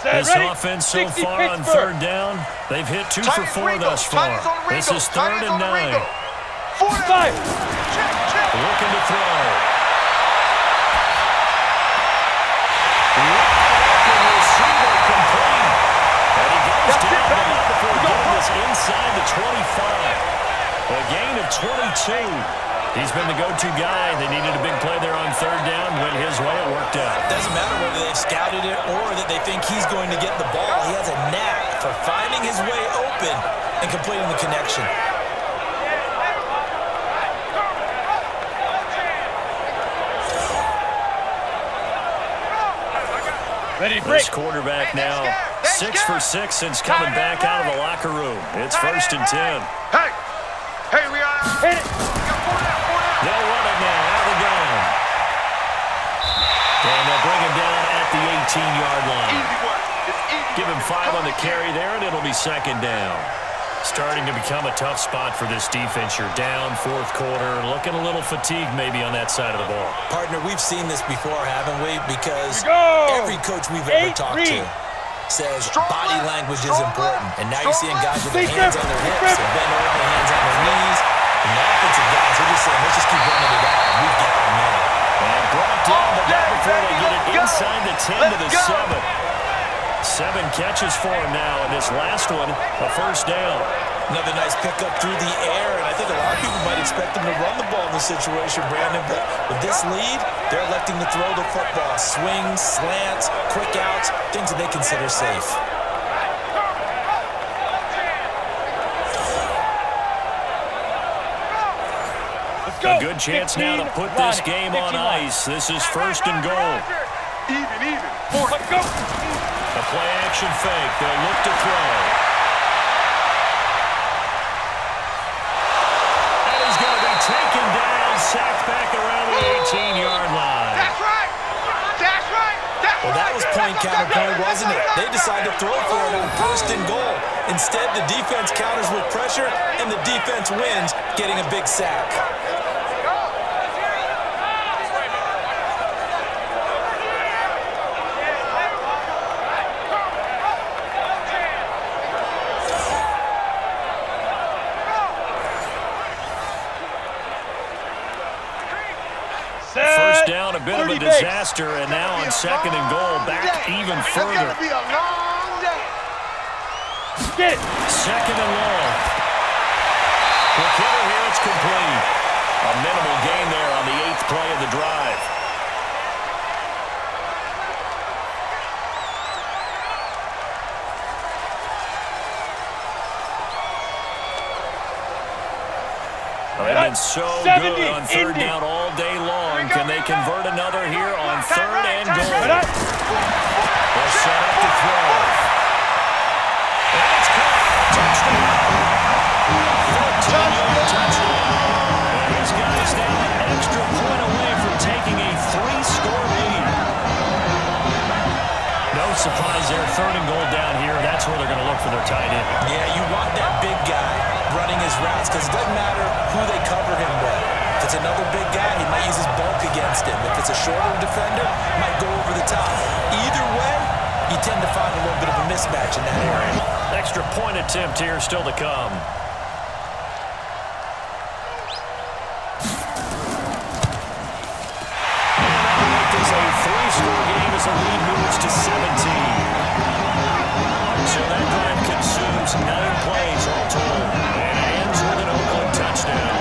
This offense so far on 3rd down, they've hit 2 for 4 thus far. This is 3rd and 9. 45. Looking to throw. Receiver complete. And he goes down, but not before getting this inside the 25. A gain of 22. He's been the go-to guy. They needed a big play there on 3rd down. Went his way. It worked out. Doesn't matter whether they've scouted it or that they think he's going to get the ball. He has a knack for finding his way open and completing the connection. Ready to break. This quarterback now 6 for 6 since coming back out of the locker room. It's 1st and 10. Hey, we are. Hit it. They'll run it now out of the gun. And they'll bring him down at the 18-yard line. Give him 5 on the carry there, and it'll be 2nd down. Starting to become a tough spot for this defense. You're down 4th quarter, looking a little fatigued maybe on that side of the ball. Partner, we've seen this before, haven't we? Because every coach we've ever talked to says body language is important. And now you're seeing guys with their hands on their hips, they're bent over, hands on their knees. And the offensive guys, they're just saying, let's just keep running it out. We've got them now. And brought down, but not before they get it inside the 10 to the 7. 7 catches for him now, and this last one, a first down. Another nice pickup through the air, and I think a lot of people might expect them to run the ball in this situation, Brandon, but with this lead, they're electing to throw the football. Swings, slants, quick outs, things that they consider safe. A good chance now to put this game on ice. This is first and goal. Even. Let's go. A play-action fake. They'll look to throw. And he's going to be taken down, sacked back around the 18-yard line. That's right. Well, that was point counterpoint, wasn't it? They decided to throw for it on first and goal. Instead, the defense counters with pressure, and the defense wins, getting a big sack. First down, a bit of a disaster, and now on second and goal, back even further. It's gonna be a long day. Get it. Second and long. The killer here, it's complete. A minimal gain there on the 8th play of the drive. They've been so good on third down all day long. Can they convert another here on third and goal? They're set up to throw. And it's caught. Touchdown. 14-yard touchdown. And these guys now an extra point away from taking a 3-score lead. No surprise there. Third and goal down here. That's where they're going to look for their tight end. Yeah, you want that big guy running his routes because it doesn't matter who they cover him with. If it's another big guy, he might use his bulk against him. If it's a shorter defender, he might go over the top. Either way, you tend to find a little bit of a mismatch in that area. Extra point attempt here still to come. It is a 3-score game as the lead moves to 17. So that drive consumes 9 plays all told. And it ends with an Oakland touchdown.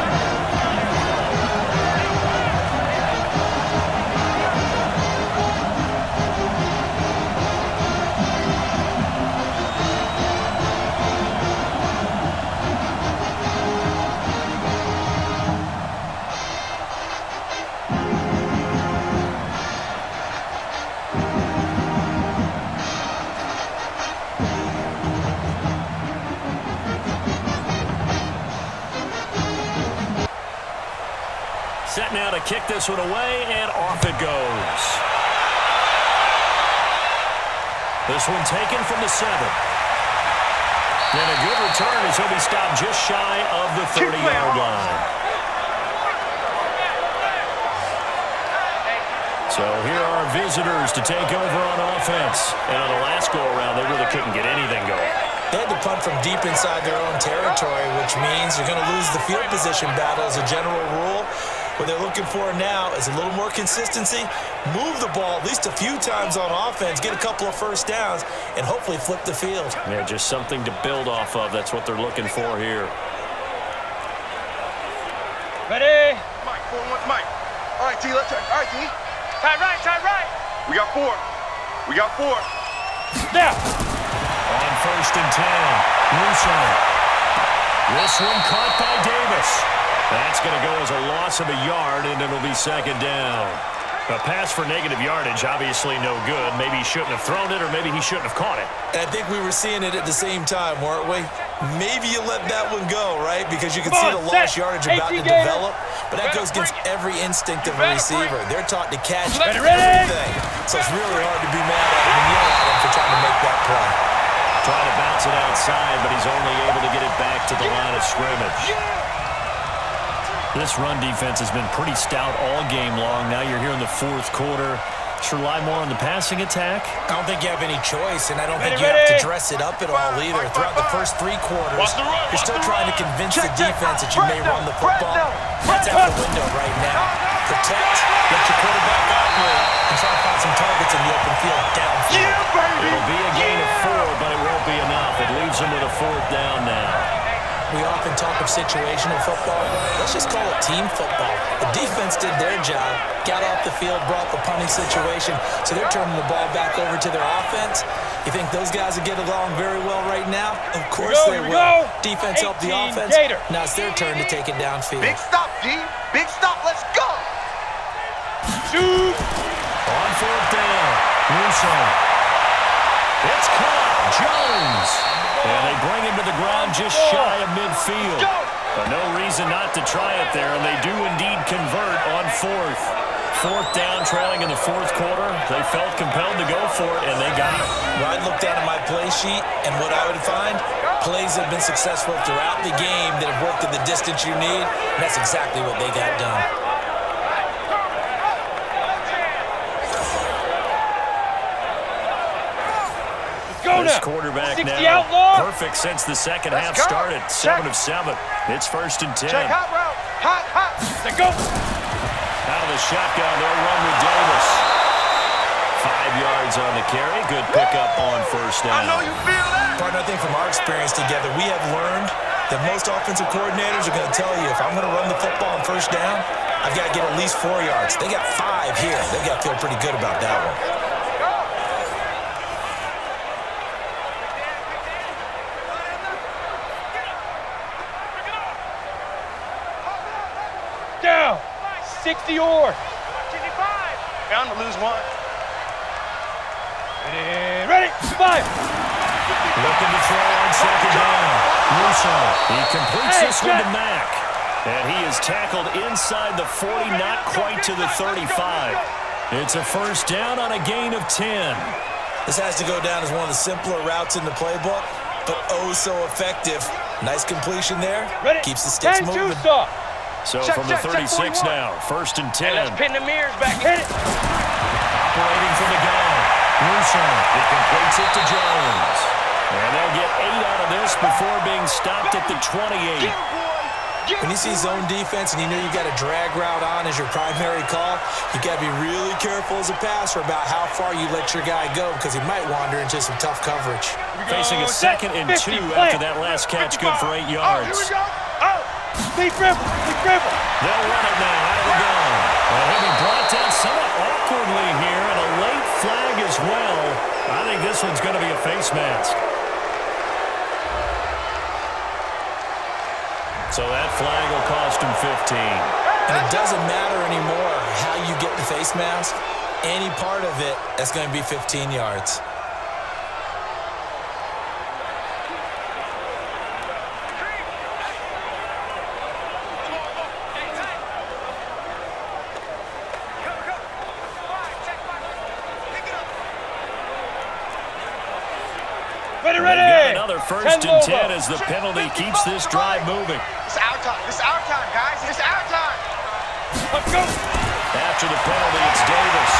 Set now to kick this one away, and off it goes. This one taken from the 7. And a good return as he'll be stopped just shy of the 30-yard line. So here are visitors to take over on offense. And on the last go-around, they really couldn't get anything going. They had to punt from deep inside their own territory, which means you're going to lose the field position battle as a general rule. What they're looking for now is a little more consistency, move the ball at least a few times on offense, get a couple of first downs, and hopefully flip the field. Yeah, just something to build off of. That's what they're looking for here. Ready? Mike, 4-1, Mike. All right, T, let's turn. All right, T. Tight right. We got 4. Now. On first and 10, Russo. This one caught by Davis. That's going to go as a loss of a yard, and it'll be second down. A pass for negative yardage, obviously no good. Maybe he shouldn't have thrown it, or maybe he shouldn't have caught it. And I think we were seeing it at the same time, weren't we? Maybe you let that one go, right? Because you can see the lost yardage about to develop. But that goes against every instinct of a receiver. They're taught to catch everything. So it's really hard to be mad at him and yell at him for trying to make that play. Trying to bounce it outside, but he's only able to get it back to the line of scrimmage. This run defense has been pretty stout all game long. Now you're here in the fourth quarter. quarterbacks rely more on the passing attack? I don't think you have any choice, and I don't think you have to dress it up at all either. Throughout the first 3 quarters, you're still trying to convince the defense that you may run the football. That's out the window right now. Protect, let your quarterback operate, and try to find some targets in the open field downfield. It'll be a gain of 4, but it won't be enough. It leaves them with a 4th down now. We often talk of situational football. Let's just call it team football. The defense did their job, got off the field, brought the punting situation, so they're turning the ball back over to their offense. You think those guys will get along very well right now? Of course they will. Defense helped the offense. Now it's their turn to take it downfield. Big stop, D. Big stop. Let's go. Shoot. On 4th down. Russo. It's caught. Jones. And they bring him to the ground just shy of midfield. But no reason not to try it there, and they do indeed convert on 4th. 4th down, trailing in the 4th quarter. They felt compelled to go for it, and they got it. Well, I'd look down at my play sheet, and what I would find, plays have been successful throughout the game that have worked at the distance you need, and that's exactly what they got done. This quarterback now perfect since the second half started. 7 of 7. It's 1st and 10. Check hot route. Hot. Let's go. Out of the shotgun, they'll run with Davis. 5 yards on the carry. Good pickup on 1st down. I know you feel that. Partner, I think from our experience together, we have learned that most offensive coordinators are going to tell you, if I'm going to run the football on 1st down, I've got to get at least 4 yards. They got 5 here. They've got to feel pretty good about that one. Down. 60 or. Bound to lose 1. Ready. 5. Looking to throw on 2nd down. Russo. He completes this one to Mack. And he is tackled inside the 40, not quite to the 35. It's a 1st down on a gain of 10. This has to go down as one of the simpler routes in the playbook, but oh so effective. Nice completion there. Ready. Keeps the sticks moving. So from the 36 now, 1st and 10. Hey, let's pin the mirrors back. Hit it. Operating from the gun. Russo. He completes it to Jones. And they'll get 8 out of this before being stopped at the 28. When you see zone defense and you know you got a drag route on as your primary call, you got to be really careful as a passer about how far you let your guy go, because he might wander into some tough coverage. Facing a 2nd and 2 after that last catch, good for 8 yards. Here we go. Deep dribble. They'll run it now out of the gun. And he'll be brought down somewhat awkwardly here, and a late flag as well. I think this one's going to be a face mask. So that flag will cost him 15. And it doesn't matter anymore how you get the face mask. Any part of it, that's going to be 15 yards. Ready. Another 1st and 10 as the penalty keeps this drive moving. It's our time. It's our time, guys. It's our time. Let's go. After the penalty, it's Davis.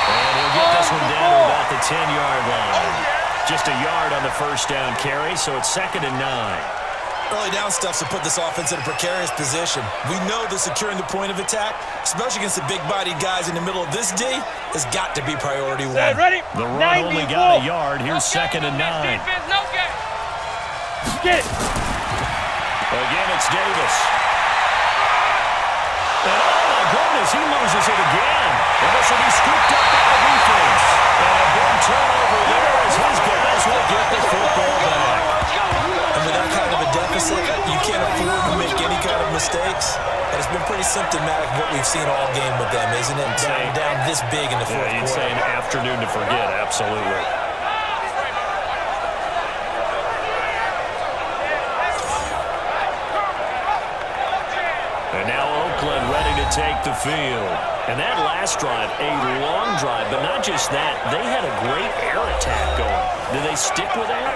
And he'll get this one down to about the 10-yard line. Just a yard on the 1st down carry, so it's 2nd and 9. Early down stuff's to put this offense in a precarious position. We know that securing the point of attack, especially against the big-bodied guys in the middle of this D, has got to be priority 1. Ready. The run only got a yard. Here's 2nd and 9. Defense, no game. Get it. Again, it's Davis. And oh, my goodness, he loses it again. And this will be scooped up by the defense. And a big turnover there as his guys will get the football back. And with that kind of a deficit, you can't afford to make any kind of mistakes. And it's been pretty symptomatic of what we've seen all game with them, isn't it? Down this big in the 4th quarter. You'd say an afternoon to forget, absolutely. And now Oakland ready to take the field. And that last drive, a long drive, but not just that. They had a great air attack going. Do they stick with that?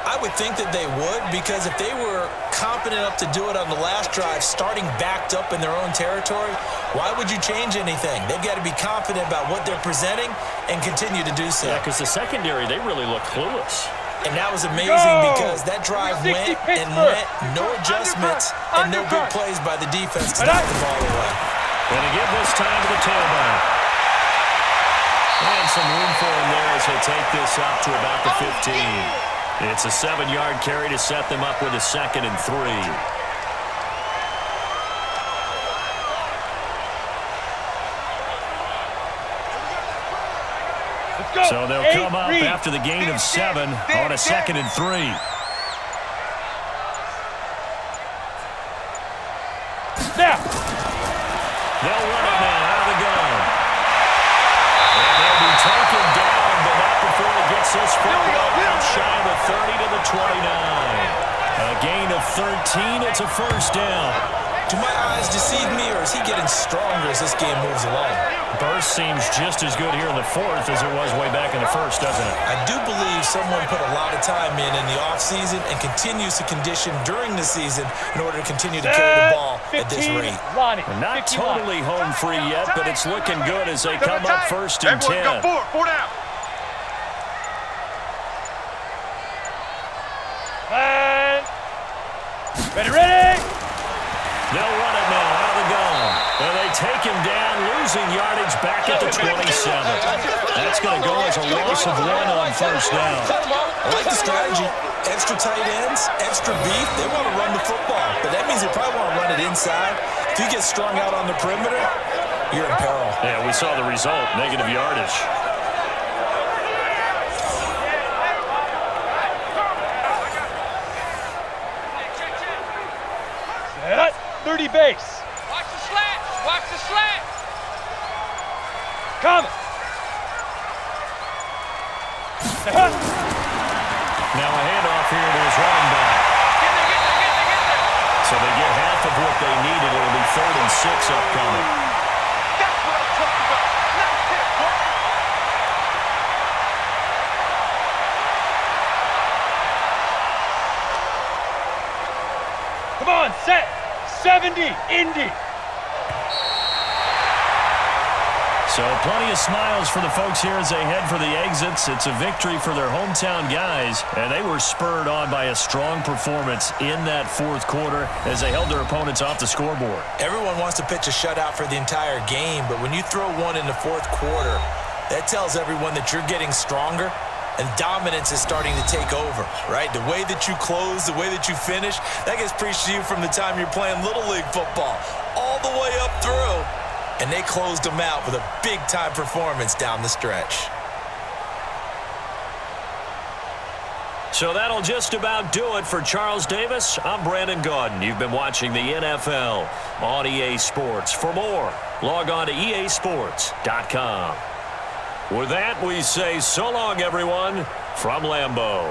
I would think that they would, because if they were confident enough to do it on the last drive, starting backed up in their own territory, why would you change anything? They've got to be confident about what they're presenting and continue to do so. Yeah, because the secondary, they really look clueless. And that was amazing because that drive went and went, no adjustments, and no big plays by the defense to knock the ball away. And to give this time to the tailback. And some room for him there as he'll take this up to about the 15. It's a 7-yard carry to set them up with a 2nd and 3. So they'll come up after the gain of 7 on a 2nd and 3. Now. They'll run it now out of the gun. And they'll be taken down, but not before it gets this football out shy of the 30 to the 29. A gain of 13. It's a first down. Do my eyes deceive me, or is he getting stronger as this game moves along? Burst seems just as good here in the 4th as it was way back in the 1st, doesn't it? I do believe someone put a lot of time in the offseason and continues to condition during the season in order to continue to carry the ball at this rate. We're not totally home free yet, but it's looking good as they come up 1st and 10. Everyone go forward down. And ready. They'll run it now out of the gun. And they take him down, losing yardage back at the 27. That's going to go as a loss of 1 on first down. I like the strategy. Extra tight ends, extra beef. They want to run the football, but that means they probably want to run it inside. If you get strung out on the perimeter, you're in peril. Yeah, we saw the result, negative yardage. Set. 30 base. Watch the slant. Watch the slant. Coming. Now a handoff here to his running back. Get there. So they get half of what they needed. It'll be 3rd and 6 upcoming. That's what I'm talking about. Nice hit, boy. Come on, set. 70, Indy. So plenty of smiles for the folks here as they head for the exits. It's a victory for their hometown guys, and they were spurred on by a strong performance in that 4th quarter as they held their opponents off the scoreboard. Everyone wants to pitch a shutout for the entire game, but when you throw one in the 4th quarter, that tells everyone that you're getting stronger and dominance is starting to take over, right? The way that you close, the way that you finish, that gets preached to you from the time you're playing Little League football all the way up through. And they closed them out with a big-time performance down the stretch. So that'll just about do it for Charles Davis. I'm Brandon Gaudin. You've been watching the NFL on EA Sports. For more, log on to easports.com. With that, we say so long, everyone, from Lambeau.